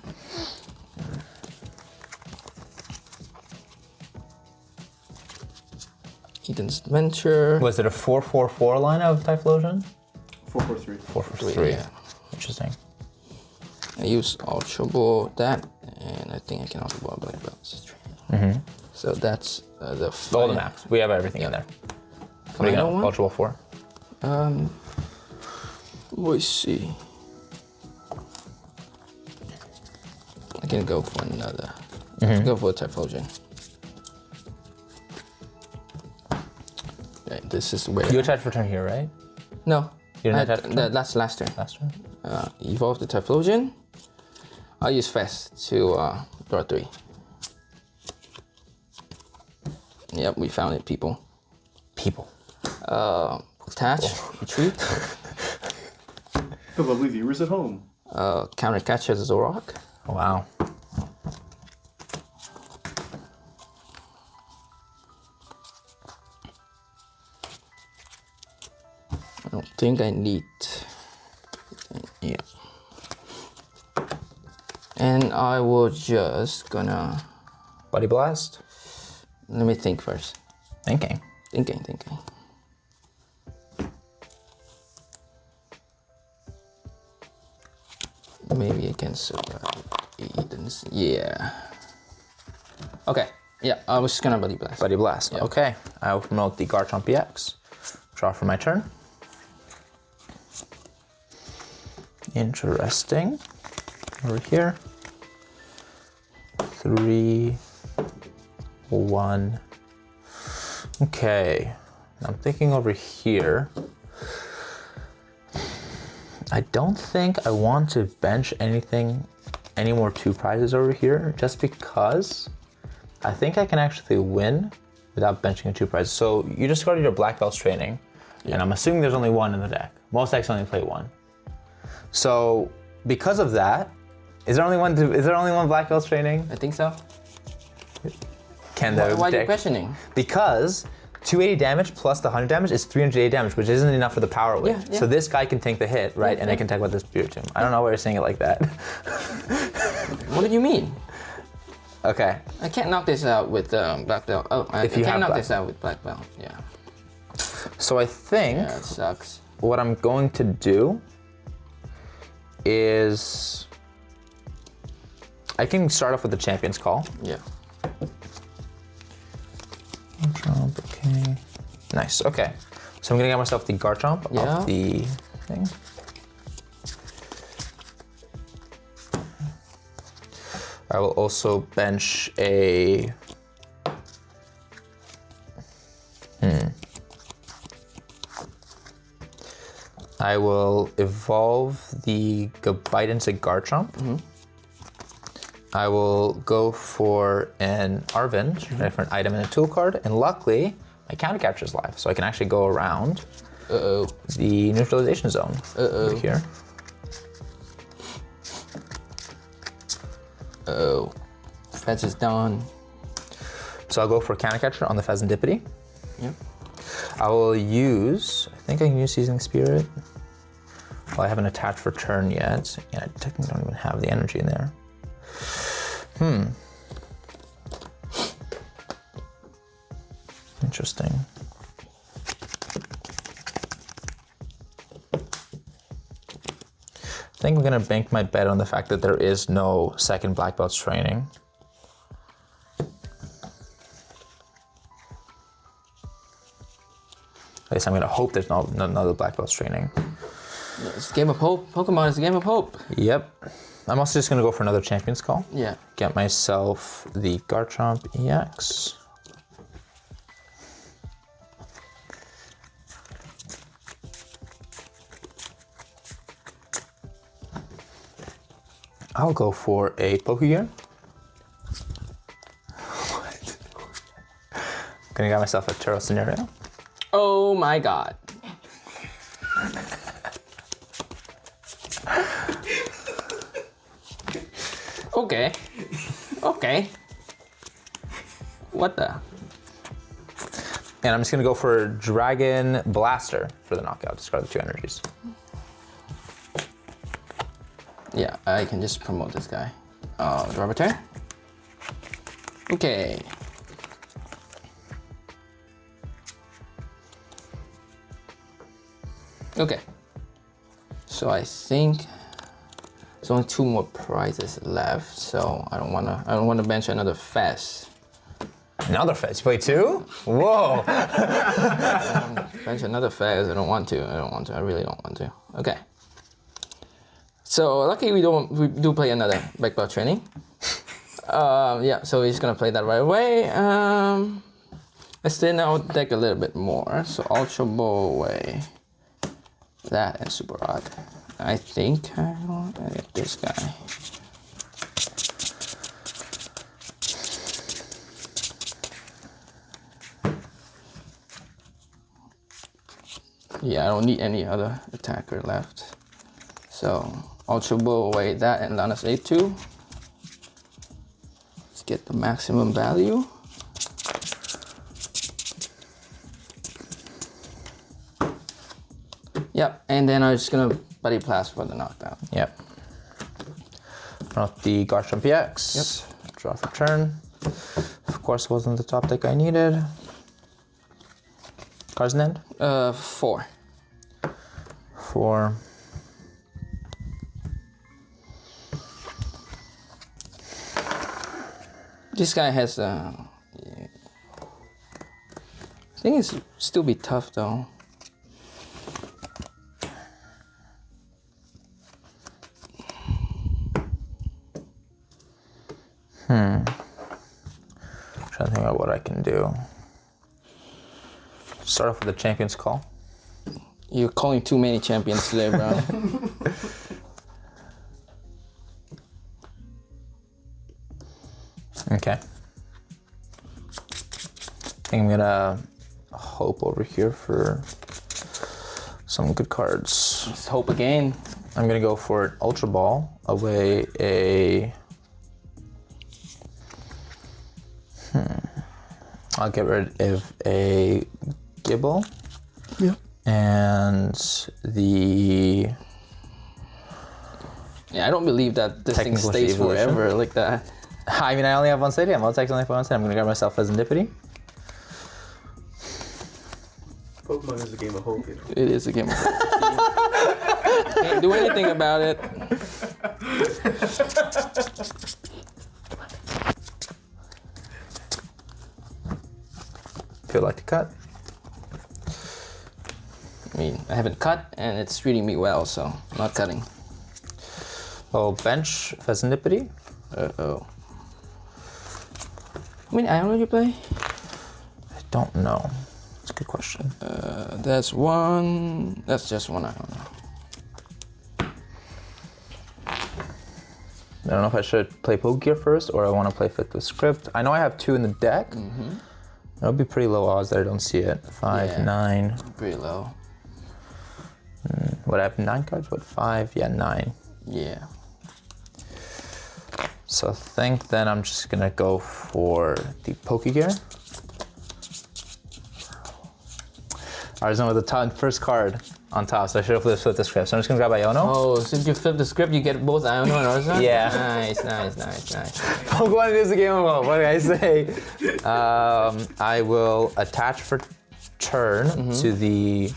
B: Ethan's Adventure.
A: Was it a 4-4-4 line of Typhlosion?
D: 4-4-3.
A: 4-4-3.
B: Yeah.
A: Interesting.
B: I use Ultra Ball that, and I think I can Ultra Ball Black Belts. So that's the
A: All
B: final.
A: the maps. We have everything in there. What are you
B: Final
A: gonna
B: one?
A: Ultra Ball for?
B: Let's see. I can go for another. Go for Typhlosion. Okay, this is where.
A: You attacked for turn here, right?
B: No.
A: You didn't attack for turn?
B: That's last turn.
A: Last turn.
B: Evolve the Typhlosion. I'll use Fez to draw 3. Yep, we found it, people. Attach, retreat.
C: The lovely viewers at home.
B: Counter catch as a Zorok.
A: Wow.
B: I don't think I need. Yeah. And I will just gonna.
A: Buddy Blast.
B: Let me think first.
A: Thinking.
B: Thinking. Maybe I can survive Eden's. Yeah. Okay. Yeah, I was just gonna Buddy Blast.
A: Buddy Blast.
B: Yeah.
A: Okay. I will promote the Garchomp EX. Draw for my turn. Interesting. Over here. 3, 1. Okay. I'm thinking over here. I don't think I want to bench any more 2 prizes over here, just because I think I can actually win without benching a 2 prizes. So you discarded your Black Belt's training, and I'm assuming there's only 1 in the deck. Most decks only play 1. So because of that, is there only one Black Belt's training?
B: I think so.
A: Can the
B: Why are you
A: deck?
B: questioning?
A: Because 280 damage plus the 100 damage is 380 damage, which isn't enough for the power wave.
B: Yeah.
A: So this guy can tank the hit, right? And I can tank with this Spiritomb. I don't know why you're saying it like that.
B: What do you mean?
A: Okay.
B: I can't knock this out with Black Belt. Oh, I
A: If you
B: can't
A: have
B: knock
A: Black
B: this out with Black Belt. Yeah.
A: So I think
B: Yeah, it sucks.
A: what I'm going to do is I can start off with the Champion's Call.
B: Yeah.
A: Garchomp, okay. Nice, okay. So I'm gonna get myself the Garchomp
B: Yeah.
A: off the thing. I will also bench a... I will evolve the Bite into Garchomp. I will go for an Arven, for an item and a tool card, and luckily, my counter catcher's live, so I can actually go around the neutralization zone over here.
B: Fez is done.
A: So I'll go for a counter catcher on the Fezandipiti.
B: Yep.
A: I will use, I think I can use Seasoning Spirit. Well, I haven't attached for turn yet, and I technically don't even have the energy in there. Interesting. I think I'm gonna bank my bet on the fact that there is no second black belt's training. At least I'm gonna hope there's no another black belt's training.
B: It's a game of hope. Pokemon is a game of hope.
A: Yep. I'm also just gonna go for another Champion's Call.
B: Yeah.
A: Get myself the Garchomp EX. I'll go for a Pokegear. What? I'm gonna get myself a Turtle Scenario.
B: Oh my god. Okay. Okay. What the?
A: And I'm just gonna go for Dragon Blaster for the knockout. Discard the 2 energies.
B: Yeah, I can just promote this guy. Do I return? Okay. Okay. So I think there's only 2 more prizes left, so I don't wanna bench another Fez.
A: Another Fez. You play 2? Whoa.
B: Bench another Fez. I don't want to. I really don't want to. Okay. So lucky we do play another black belt training. Yeah, so he's gonna play that right away. Let's thin out deck a little bit more. So Ultra Ball away. That and Super Rod. I think I want to get this guy. Yeah, I don't need any other attacker left. So Ultra Ball away that and Lana's A2. Let's get the maximum value. Yep, and then I'm just gonna Buddy Blast for the knockdown.
A: Yep. Not the Garchomp EX. Yep. Draw for turn. Of course, wasn't the top deck I needed. Cards in end?
B: 4.
A: 4.
B: This guy has I think it's still be tough though.
A: Trying to think about what I can do. Start off with the Champion's Call.
B: You're calling too many champions today, bro.
A: Okay. I think I'm gonna hope over here for some good cards.
B: Let's hope again.
A: I'm gonna go for an Ultra Ball away a... I'll get rid of a Gibble.
B: Yeah.
A: And the...
B: Yeah, I don't believe that this thing
A: Technical
B: stays
A: evolution.
B: forever like that.
A: I mean, I only have one stadium. I'll take only for one stadium. I'm gonna grab myself Fezandipiti.
D: Pokemon is a game of hope, you know.
B: It is a game of hope. Can't do anything about it.
A: Feel like to cut.
B: I mean, I haven't cut and it's treating me well, so I'm not cutting.
A: I'll bench Fezandipiti.
B: Uh-oh. How many Iono you play?
A: I don't know. It's a good question.
B: That's one. That's just one Iono.
A: I don't know if I should play Pokegear first or I want to play Fit with Script. I know I have 2 in the deck. That'll be pretty low odds that I don't see it. 5,
B: Yeah.
A: 9.
B: Pretty low.
A: What, I have 9 cards? What, 5? Yeah, 9.
B: Yeah.
A: So I think then I'm just gonna go for the Pokegear. Arzen with the first card on top, so I should have flipped the script. So I'm just gonna grab Iono.
B: Oh, since you flip the script, you get both Iono and Arzen?
A: Yeah.
B: Nice.
A: Pokemon is a game of what do I say? I will attach for turn to the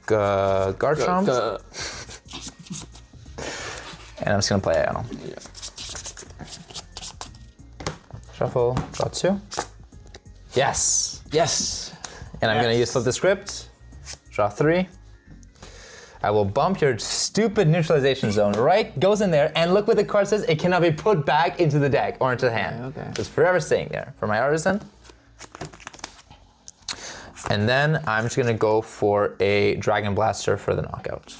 A: Garchomp, and I'm just gonna play Iono.
B: Yeah.
A: Shuffle, draw 2. Yes!
B: Yes.
A: And I'm gonna use flip the script, draw 3. I will bump your stupid neutralization zone, right? Goes in there, and look what the card says, it cannot be put back into the deck or into the hand.
B: Okay.
A: It's forever staying there for my Artisan. And then I'm just gonna go for a Dragon Blaster for the knockout.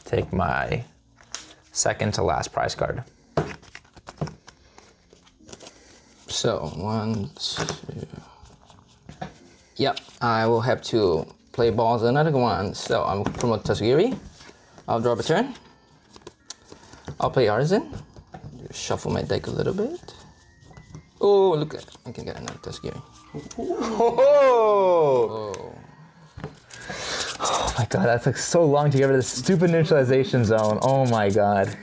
A: Take my second to last prize card.
B: So, 1, 2. Yep, I will have to play balls another one. So I'm promote Tatsugiri. I'll draw a turn. I'll play Artisan. Shuffle my deck a little bit. Oh, look at I can get another Tatsugiri.
A: Oh my god, that took so long to get rid of this stupid neutralization zone. Oh my god.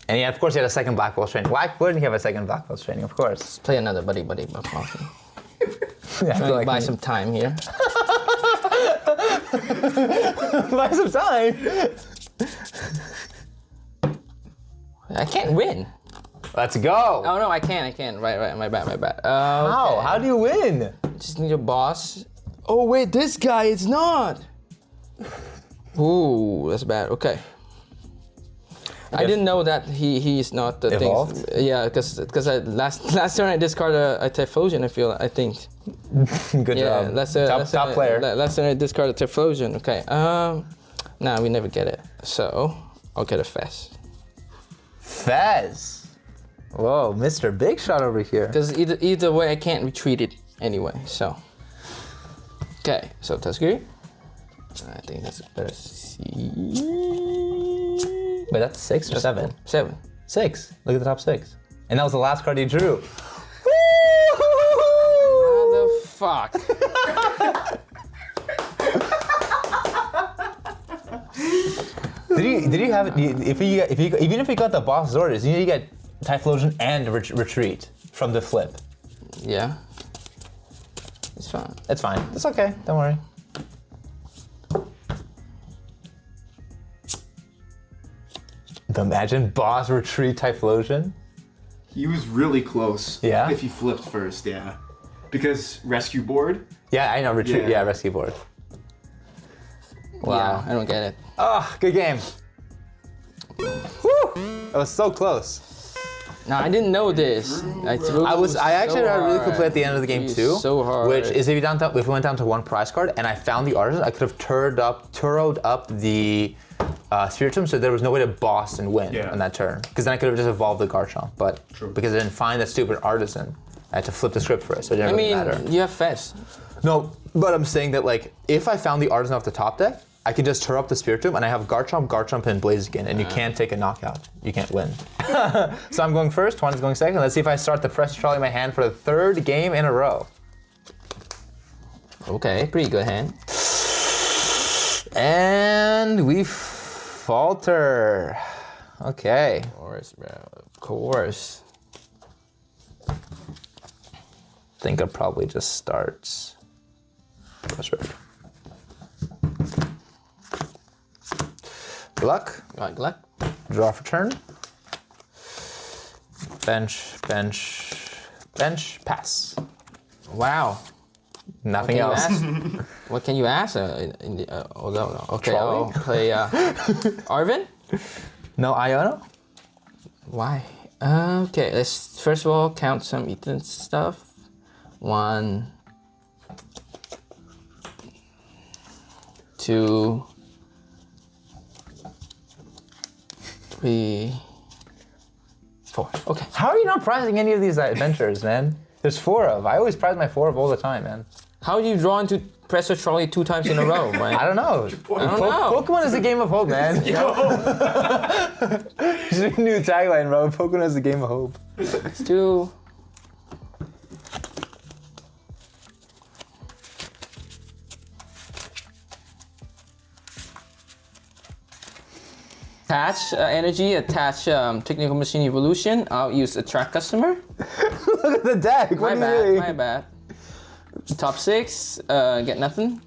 A: And yeah, of course, you had a second Black Ball training. Why wouldn't you have a second Black Ball training? Of course.
B: Let's play another Buddy-Buddy Poffin.
A: Yeah, I feel like
B: buy some time here.
A: buy some time.
B: I can't win.
A: Let's go.
B: Oh no, I can't. Right. My bad.
A: How?
B: Okay.
A: How do you win?
B: Just need a boss. Oh wait, this guy is not. Ooh, that's bad. Okay. I didn't know that he is not the
A: Evolved?
B: thing. Yeah, because last turn I discarded a Typhlosion. I think.
A: Good job. Top player.
B: Last turn I discarded a Typhlosion. Okay. Nah, we never get it. So I'll get a Fez.
A: Fez. Whoa, Mr. Big Shot over here.
B: Because either way I can't retreat it anyway. So. Okay. So Tatsugiri. I think that's better.
A: Wait, that's 6 or 7?
B: 7.
A: 6. Look at the top 6. And that was the last card you drew.
B: Fuck.
A: Did you have it? Even if you got the boss's orders, you need to get Typhlosion and retreat from the flip.
B: Yeah. It's fine.
A: It's fine. It's okay. Don't worry. Imagine boss retreat Typhlosion.
C: He was really close.
A: Yeah?
C: If he flipped first, yeah. Because Rescue Board.
A: Yeah, I know. Retreat.
C: Yeah.
A: Yeah, Rescue Board. Wow.
B: Yeah, I don't get it.
A: Oh, good game. Woo! That was so close.
B: No, I didn't know this. I
A: actually had a really cool play at the end of the game too.
B: So hard.
A: Which is if we went down to one prize card and I found the Artisan, I could have turroed up the Spiritomb, so there was no way to boss and win on that turn. Because then I could have just evolved the Garchomp, but because I didn't find that stupid Artisan, I had to flip the script first, so it didn't really matter.
B: You have Fez.
A: No, but I'm saying that like if I found the Artisan off the top deck, I can just turn up the Spiritomb and I have Garchomp, and Blaziken, and you can't take a knockout. You can't win. So I'm going first, Juan is going second. Let's see if I start the pressure trolley in my hand for the 3rd game in a row.
B: Okay, pretty good hand.
A: And we falter. Okay.
B: Of course, bro. Of course.
A: I think I'll probably just start. That's right. Good luck.
B: Good luck.
A: Draw for turn. Bench, pass.
B: Wow.
A: Nothing else.
B: What can you ask? Okay, I'll play Arven.
A: No Iono?
B: Why? Okay, let's first of all count some Ethan stuff. 1, 2, 3, 4. Okay.
A: How are you not prizing any of these adventures, man? There's 4 of. I always prize my 4 of all the time, man.
B: How do you draw into Presto Trolley 2 times in a row, man?
A: I don't know.
B: I don't know.
A: Pokemon is a game of hope, man. New tagline, bro. Pokemon is a game of hope.
B: Let's do. Attach energy, attach technical machine evolution. I'll use attract customer.
A: Look at the deck. What
B: My
A: are you doing?
B: bad, my bad. Top 6, get nothing.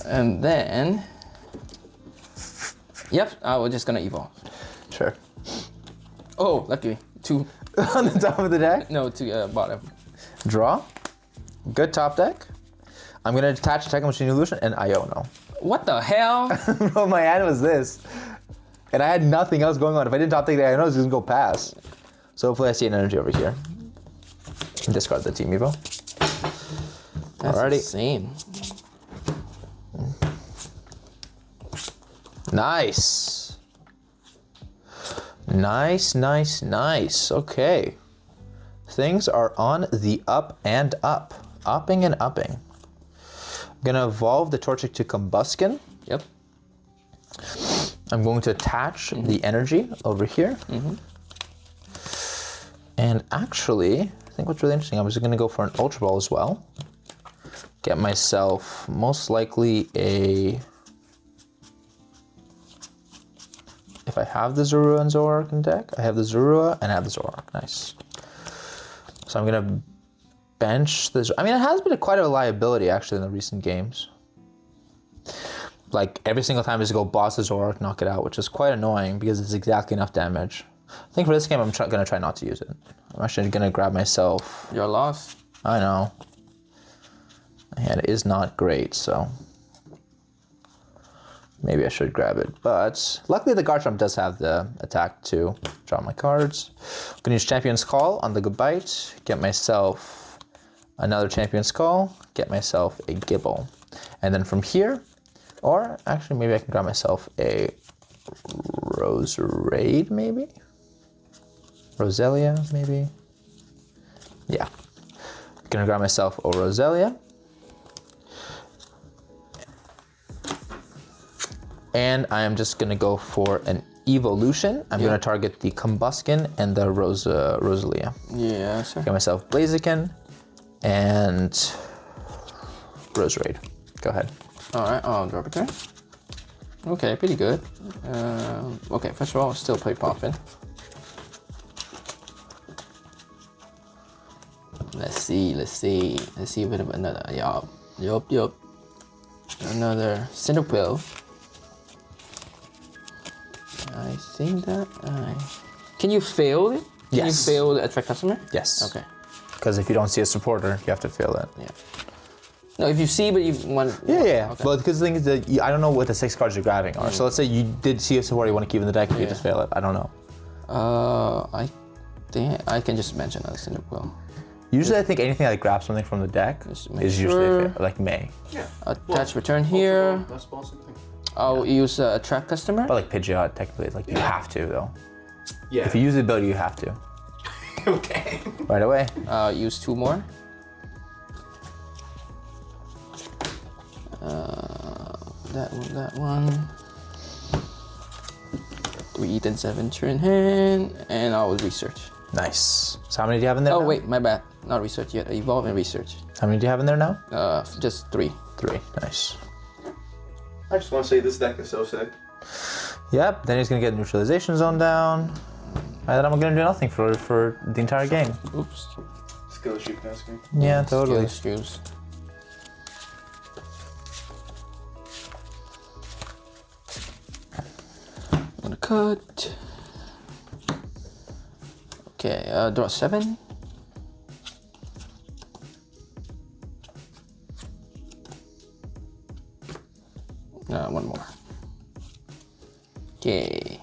B: And then, yep, we're just gonna evolve.
A: Sure.
B: Oh, lucky, 2.
A: On the top of the deck.
B: No, 2 bottom.
A: Draw. Good top deck. I'm gonna attach Technical Machine Evolution and Iono.
B: What the hell?
A: Bro, my hand was this. And I had nothing else going on. If I didn't top deck the Iono, it was gonna go past. So hopefully I see an energy over here. Discard the Team Evo.
B: That's
A: Alrighty.
B: insane.
A: Nice. Nice, nice, nice. Okay. Things are on the up and up. Upping and upping. I'm gonna evolve the Torchic to Combuskin.
B: Yep.
A: I'm going to attach the energy over here. And actually, I think what's really interesting, I was gonna go for an Ultra Ball as well. Get myself most likely a... If I have the Zorua and Zoroark in deck, I have the Zorua and I have the Zoroark. Nice. So I'm gonna bench this. I mean, it has been quite a liability actually in the recent games. Like every single time I just go boss the Zoroark, knock it out, which is quite annoying because it's exactly enough damage. I think for this game, I'm gonna try not to use it. I'm actually gonna grab myself.
B: Your loss.
A: I know. My hand is not great, so maybe I should grab it. But luckily, the Garchomp does have the attack to draw my cards. I'm gonna use Champion's Call on the Goodbite. Get myself another Champion's Call. Get myself a Gibble, and then from here, or actually maybe I can grab myself a Roserade, maybe. Roselia, maybe. Yeah. Gonna grab myself a Roselia. And I am just gonna go for an evolution. I'm gonna target the Combuskin and the Roselia.
B: Yeah, sir.
A: Get myself Blaziken and Roserade. Go ahead.
B: Alright, I'll drop a turn. Okay, pretty good. Okay, first of all, I'll still play Poffin. Let's see a bit of another, yup. Another Cyndaquil. I think that can you fail it? Can
A: Yes.
B: you fail the attract customer?
A: Yes.
B: Okay.
A: Because if you don't see a supporter, you have to fail it.
B: Yeah. No, if you see, but you want.
A: Yeah.
B: Okay.
A: But because the thing is that I don't know what the 6 cards you're grabbing are. So let's say you did see a supporter you want to keep in the deck, you just fail it. I don't know.
B: I think I can just mention another Cyndaquil.
A: Usually, I think anything that grabs something from the deck
B: Just make
A: is usually
B: sure.
A: like May.
C: Yeah.
B: Attach return here.
C: Nest Ball, same thing.
B: I'll use attract customer.
A: But like Pidgeot, technically, like you have to though.
C: Yeah.
A: If you use the ability, you have to.
C: Okay.
A: Right away.
B: Use 2 more. That one. 3 Ethan's Adventure in hand, and I'll research.
A: Nice. So how many do you have in there?
B: Oh
A: now?
B: wait, my bad. Not research yet. Evolve and research.
A: How many do you have in there now?
B: Just 3.
A: 3. Nice.
C: I just want to say this deck is so sick.
A: Yep. Then he's gonna get Neutralization Zone down, and then I'm gonna do nothing for the entire game.
B: Oops.
C: Skill issue, can I ask you?
A: Yeah, totally.
B: Skills. I'm gonna cut. Okay, draw 7. One more. Okay.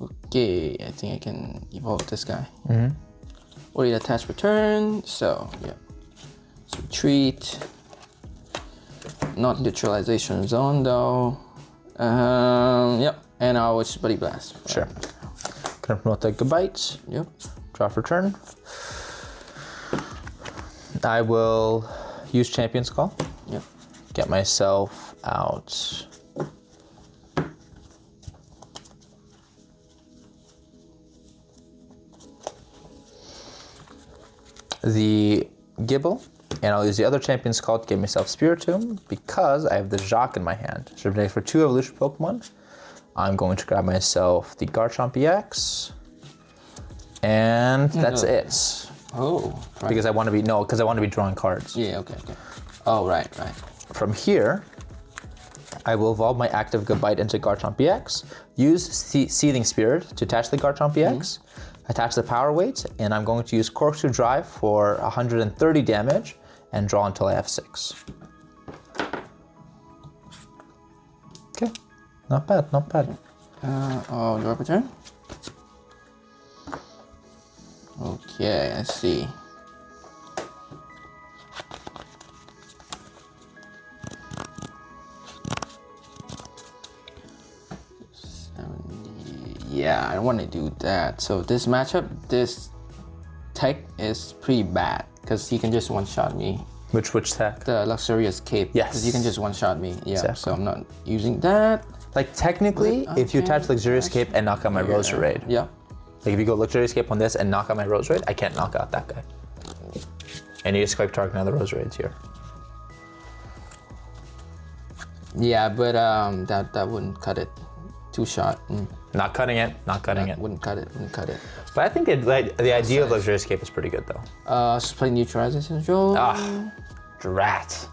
B: Okay, I think I can evolve this guy. Already attach return, so yeah. So retreat. Not neutralization zone though. Yep, and I'll just Buddy Blast.
A: Sure. Gonna promote the Gabite.
B: Yep.
A: Draw for turn. I will use Champion's Call.
B: Yep.
A: Get myself out. The Gibble, and I'll use the other Champion's Call to give myself Spiritomb because I have the Jacq in my hand. So for 2 evolution Pokemon, I'm going to grab myself the Garchomp EX, and that's it.
B: Oh, right.
A: Because I want to be drawing cards.
B: Yeah, okay. Oh, right.
A: From here, I will evolve my active Gabite into Garchomp EX, use Seething Spirit to attach the Garchomp EX, attach the Power Weight, and I'm going to use Corkscrew Drive for 130 damage and draw until I have 6. Okay, not bad.
B: Oh, draw return? Okay, let's see. Yeah, I don't want to do that. So this matchup, this tech is pretty bad because he can just one-shot me.
A: Which tech?
B: The Luxurious Cape.
A: Yes.
B: Because you can just one-shot me. Yeah,
A: Exactly.
B: so I'm not using that.
A: Like technically, if you attach Luxurious Cape and knock out my Roserade,
B: Yeah.
A: like if you go Luxurious Cape on this and knock out my Roserade, I can't knock out that guy. And you just click target another Roserades here.
B: Yeah, but that wouldn't cut it. 2-shot.
A: Not cutting it.
B: Wouldn't cut it.
A: But I think the idea of Luxurious Cape is pretty good though.
B: Just play Neutralization Control.
A: Drat.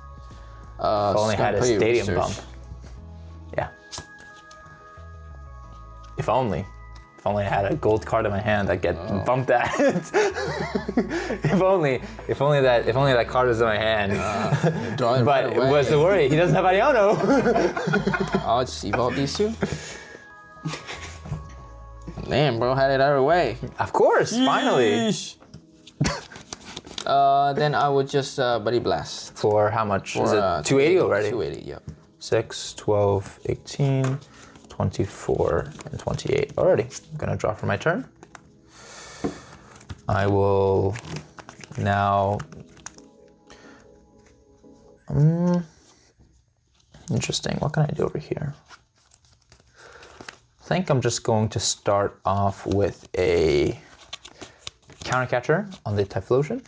A: If only had a stadium bump. Yeah. If only I had a gold card in my hand, I'd get bumped at. if only that card was in my hand.
B: Draw it
A: But
B: right away.
A: what's the worry? He doesn't have Iono.
B: I'll just evolve these two. Damn, bro, had it out of the way.
A: Of course, finally.
B: Then I would just Buddy Blast.
A: For how much? Is it 280 already?
B: 280, yep.
A: 6, 12, 18, 24, and 28 already. I'm gonna draw for my turn. I will now. Interesting. What can I do over here? I think I'm just going to start off with a counter catcher on the Typhlosion.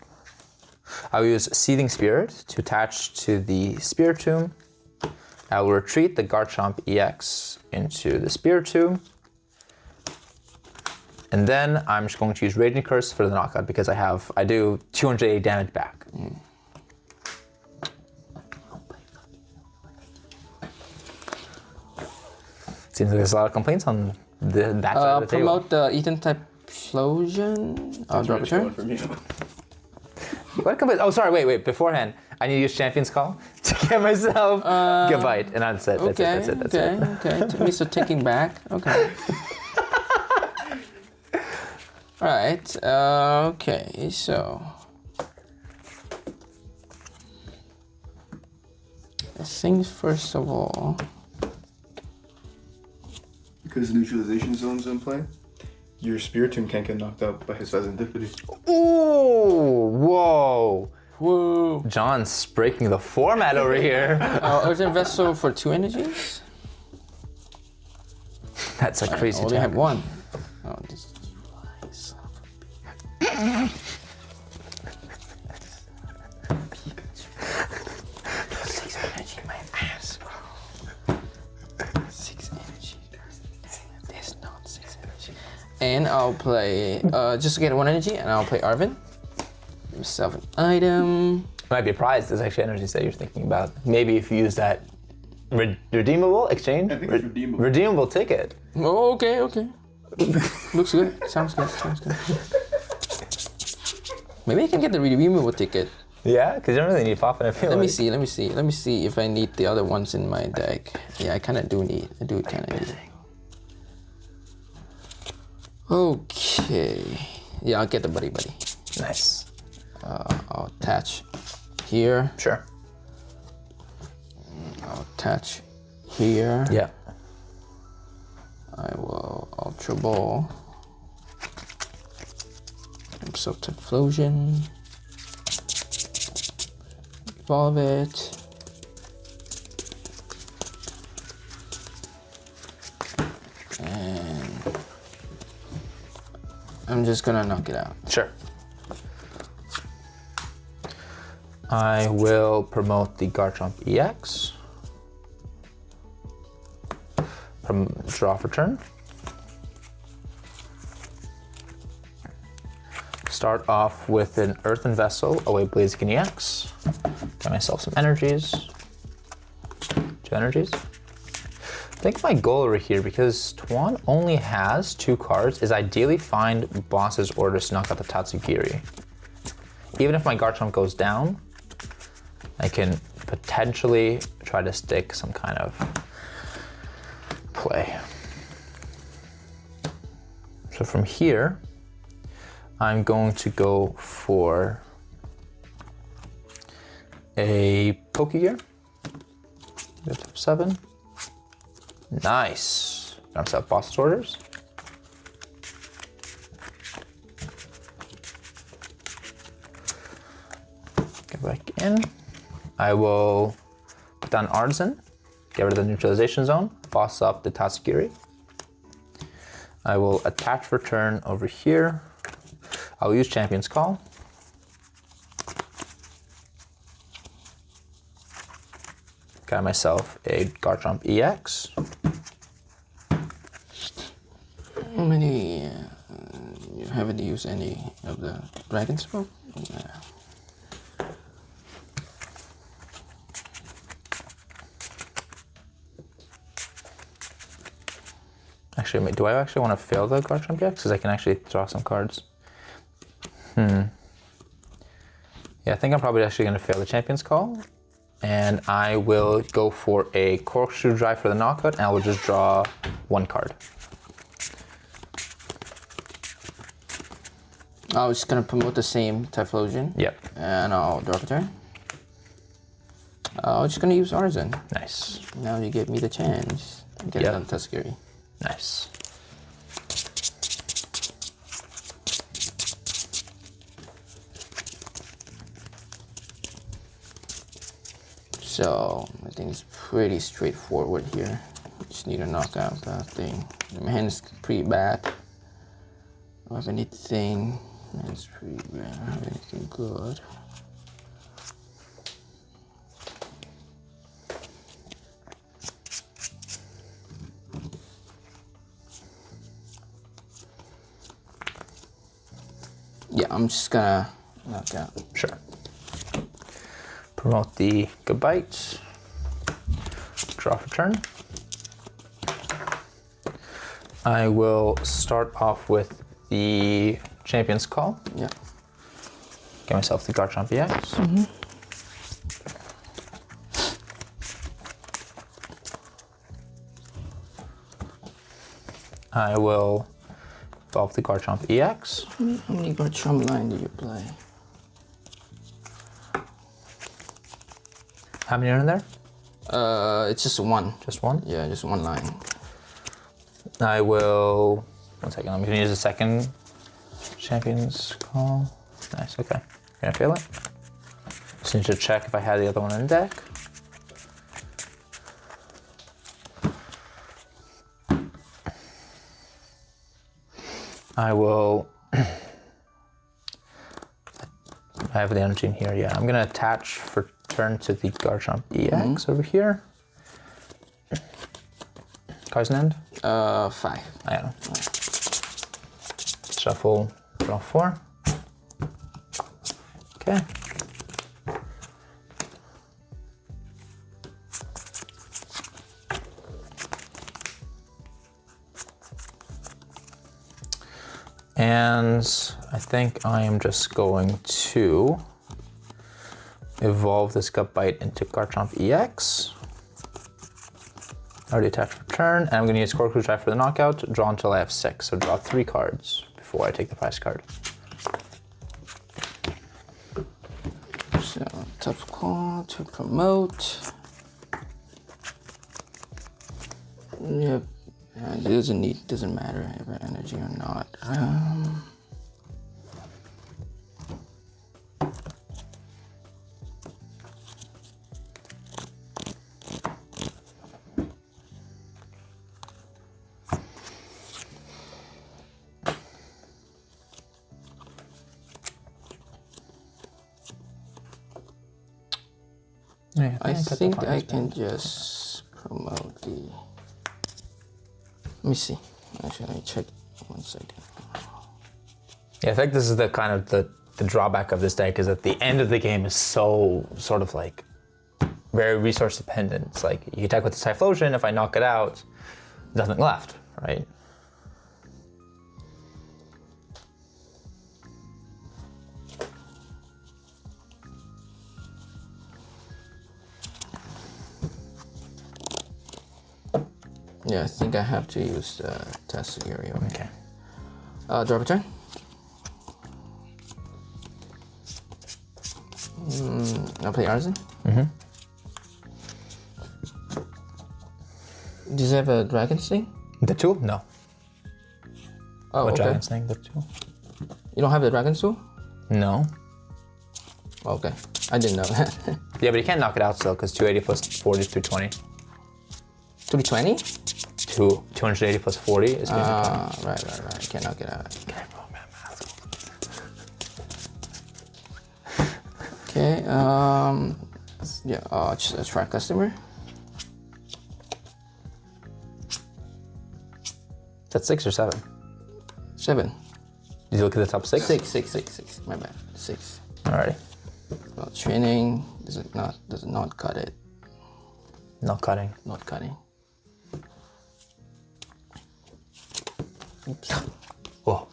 A: I will use Seething Spirit to attach to the Spiritomb. I will retreat the Garchomp EX into the Spiritomb. And then I'm just going to use Raging Curse for the knockout because I do 280 damage back. Seems like there's a lot of complaints on that side of the table.
B: Promote the Earthen Typhlosion. I'll drop a turn.
A: What complaints? Oh, sorry, wait. Beforehand, I need to use Champion's Call to get myself Gabite. And that's it. That's it.
B: Okay. Took me so taking back. Okay. Alright. Okay, so. I think first of all.
C: Because neutralization zone's in play, your Spiritomb can't get knocked out by his Fezandipiti.
A: Ooh, whoa.
B: Whoa.
A: John's breaking the format over here.
B: Earthen Vessel for 2 energies.
A: That's a crazy
B: I only have 1. Oh, this And I'll play, just to get 1 energy, and I'll play Arven. Give myself an item.
A: Might be a prize. There's actually energies that you're thinking about. Maybe if you use that redeemable exchange?
C: I think it's redeemable.
A: Redeemable ticket.
B: Oh, okay. Looks good. Sounds good. Maybe I can get the redeemable ticket.
A: Yeah, because you don't really need Poffin, I feel
B: Let
A: like.
B: me see if I need the other ones in my deck. Yeah, I kind of do need. I do kind of need. Okay. Yeah, I'll get the Buddy-Buddy.
A: Nice.
B: I'll attach here.
A: Sure.
B: I'll attach here.
A: Yeah.
B: I will Ultra Ball. So Typhlosion. Evolve it. And I'm just gonna knock it out.
A: Sure. I will promote the Garchomp EX. Draw for turn. Start off with an Earthen Vessel, away Blaziken EX. Get myself some energies. 2 energies. I think my goal over here, because Tuan only has 2 cards, is ideally find boss's orders to knock out the Tatsugiri. Even if my Garchomp goes down, I can potentially try to stick some kind of play. So from here, I'm going to go for a Pokegear. Go to 7. Nice. Got myself boss's orders. Get back in. I will put down Artisan, get rid of the neutralization zone, boss up the Tatsugiri. I will attach for turn over here. I'll use Champion's Call. Got myself a Garchomp EX.
B: How many? You haven't used any of the Dragon Smoke? Yeah.
A: Actually, do I actually want to fail the Garchomp EX? Because I can actually draw some cards. Yeah, I think I'm probably actually going to fail the Champion's Call. And I will go for a Corkscrew Drive for the knockout, and I will just draw 1 card.
B: I was just gonna promote the same Typhlosion.
A: Yep.
B: And I'll draw a turn. I'm just gonna use Artisan.
A: Nice.
B: Now you give me the chance to get
A: Yep.
B: it on Tatsugiri.
A: Nice.
B: So I think it's pretty straightforward here. Just need to knock out that thing. My hand is pretty bad. I don't have anything. It's pretty bad. I don't have anything good. Yeah, I'm just gonna knock out.
A: Sure. Promote the Good Bite. Draw for turn. I will start off with the Champion's Call.
B: Yeah.
A: Get myself the Garchomp EX. I will evolve the Garchomp EX.
B: How many Garchomp line did you play?
A: How many are in there?
B: It's just 1.
A: Just 1?
B: Yeah, just 1 line.
A: I will, 1 second, I'm gonna use the second Champion's Call. Nice, okay. Gonna fail it. Just need to check if I had the other one in the deck. I will, I have the energy in here, yeah. I'm gonna attach for turn to the Garchomp EX over here. Cards in end?
B: 5.
A: I don't know. Shuffle, draw 4. Okay. And I think I am just going to evolve this Gut Bite into Garchomp EX. Already attached for turn, and I'm going to use Cork Drive for the knockout. Draw until I have 6, so draw 3 cards before I take the prize card.
B: So tough call to promote. Yep. It doesn't matter if I have energy or not.
A: Yeah,
B: I think I can just promote the. Let me see. Actually, let me check 1 second.
A: Yeah, I think this is the kind of the drawback of this deck is that the end of the game is so sort of like very resource dependent. It's like you attack with the Typhlosion, if I knock it out, nothing left, right?
B: Yeah, I think I have to use the Tatsugiri.
A: Okay.
B: Drop a turn. I'll play Arzen. Does it have a Dragon Sting?
A: The tool? No.
B: Oh,
A: What
B: okay.
A: Dragon's name? The tool?
B: You don't have the Dragon Tool?
A: No.
B: Okay, I didn't know that.
A: Yeah, but you can't knock it out still because 280 plus 40 is 320.
B: 320?
A: 280 plus 40 is 320.
B: Right. I can't knock it out. Okay, yeah, just attract customer.
A: That's 6 or 7?
B: 7.
A: Did you look at the top 6?
B: 6. My bad. 6.
A: Alrighty.
B: Well, training does not cut it.
A: Not cutting.
B: Not cutting. Oops.
A: Whoa.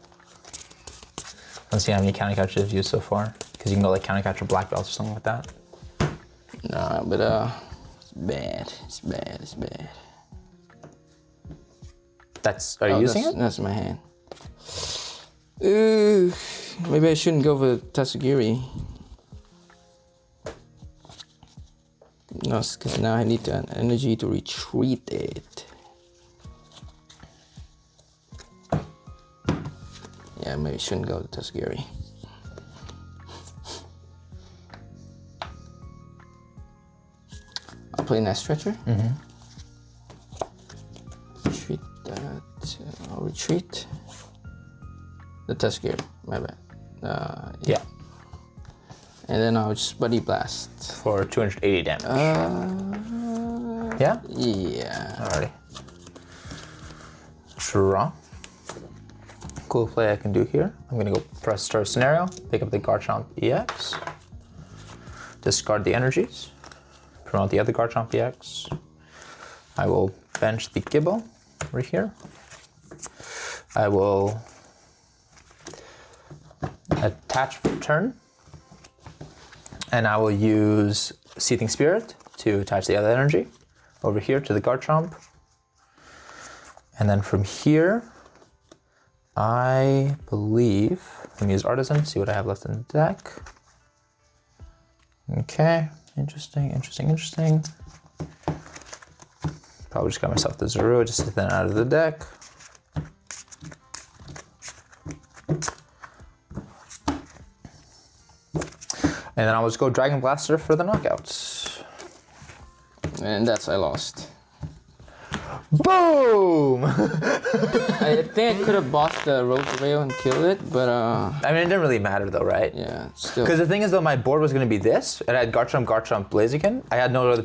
A: Let's see how many counter catchers you've used so far. Because you can go like counter catcher black belts or something like that.
B: Nah, but it's bad. It's bad.
A: Are you using it?
B: That's my hand. Ooh, maybe I shouldn't go for Tatsugiri. No, because now I need an energy to retreat it. Yeah, maybe I shouldn't go to Tatsugiri. I'll play Nest Stretcher. Retreat that. I'll retreat. The Tatsugiri, my bad.
A: Yeah.
B: And then I'll just Buddy Blast.
A: For 280 damage. Yeah?
B: Yeah.
A: Alrighty. Draw. Cool play I can do here. I'm gonna go press start scenario, pick up the Garchomp EX, discard the energies, promote the other Garchomp EX. I will bench the Gibble right here. I will attach for turn, and I will use Seething Spirit to attach the other energy over here to the Garchomp. And then from here, I believe, let me use Artisan, see what I have left in the deck. Okay, interesting. Probably just got myself the Zero just to thin out of the deck. And then I'll just go Dragon Blaster for the knockouts.
B: And that's I lost.
A: Boom!
B: I think I could have bossed the Rose Rail and killed it, but
A: I mean, it didn't really matter though, right?
B: yeah, still.
A: Because the thing is though, my board was going to be this, and I had Garchomp, Blaziken. I had no other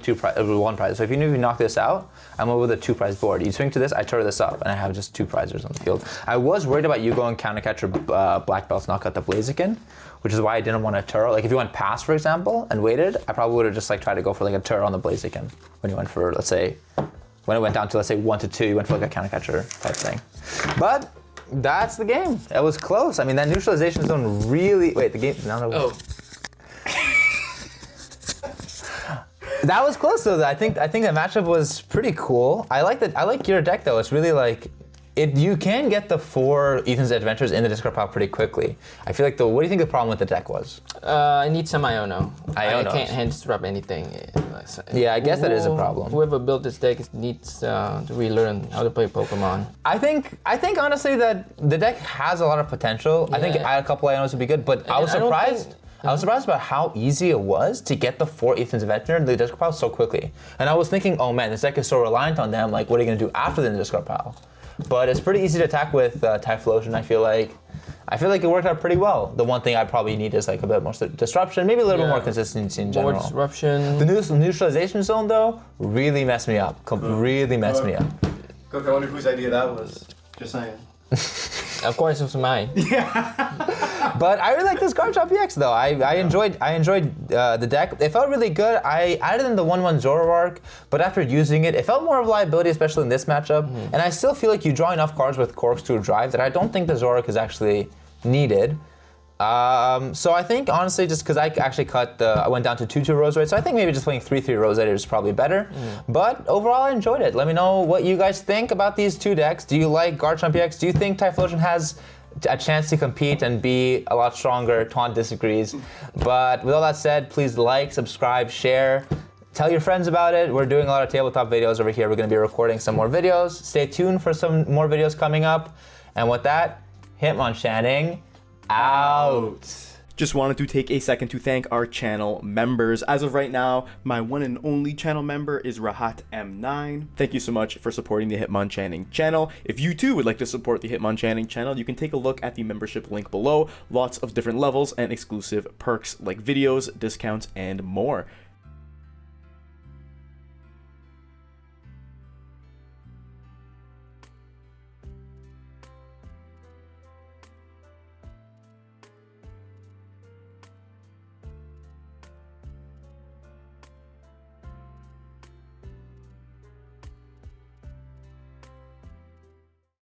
A: one prize. So if you knew you knock this out, I'm over the 2 prize board. You swing to this, I turn this up, and I have just 2 prizers on the field. I was worried about you going counter catcher black belts, knock out the Blaziken, which is why I didn't want a Turo. Like if you went pass, for example, and waited, I probably would have just like tried to go for like a Turo on the Blaziken when you went for, let's say, when it went down to, let's say, 1 to 2, you went for like a counter catcher type thing. But that's the game. It was close. I mean, that neutralization zone really, wait, the game, no. That was close though. I think the matchup was pretty cool. I like your deck though. It's really like you can get the 4 Ethan's Adventures in the discard pile pretty quickly. I feel like what do you think the problem with the deck was?
B: I need some Iono. I
A: Ionos.
B: can't hand disrupt anything.
A: Yeah, I guess that is a problem.
B: Whoever built this deck needs to relearn how to play Pokemon.
A: I think honestly that the deck has a lot of potential. I think
B: Yeah.
A: a couple Ionos would be good, but I was surprised. I was surprised about how easy it was to get the 4 Ethan's Adventure in the discard pile so quickly. And I was thinking, oh man, this deck is so reliant on them. Like, what are you gonna do after the discard pile? But it's pretty easy to attack with Typhlosion. I feel like it worked out pretty well. The one thing I probably need is like a bit more disruption, maybe a little bit more consistency in general.
B: More disruption.
A: The neutralization zone though really messed me up. Really messed me up.
C: Cook, I wonder whose idea that was. Just saying.
B: Of course, it was mine.
A: But I really like this Garchomp EX though. I enjoyed the deck. It felt really good. I added in the 1/1 Zoroark, but after using it, it felt more of a liability, especially in this matchup. And I still feel like you draw enough cards with Corkscrew Drive that I don't think the Zoroark is actually needed. So I think honestly, just because I actually I went down to 2/2 Roserade, so I think maybe just playing 3/3 Roserade is probably better. But overall, I enjoyed it. Let me know what you guys think about these 2 decks. Do you like Garchomp EX? Do you think Typhlosion has a chance to compete and be a lot stronger? Taunt disagrees. But with all that said, please like, subscribe, share. Tell your friends about it. We're doing a lot of tabletop videos over here. We're going to be recording some more videos. Stay tuned for some more videos coming up. And with that, Hitmonchanting out.
C: Just wanted to take a second to thank our channel members. As of right now, my one and only channel member is Rahat M9. Thank you so much for supporting the Hitmonchanting channel. If you too would like to support the Hitmonchanting channel, you can take a look at the membership link below. Lots of different levels and exclusive perks like videos, discounts, and more.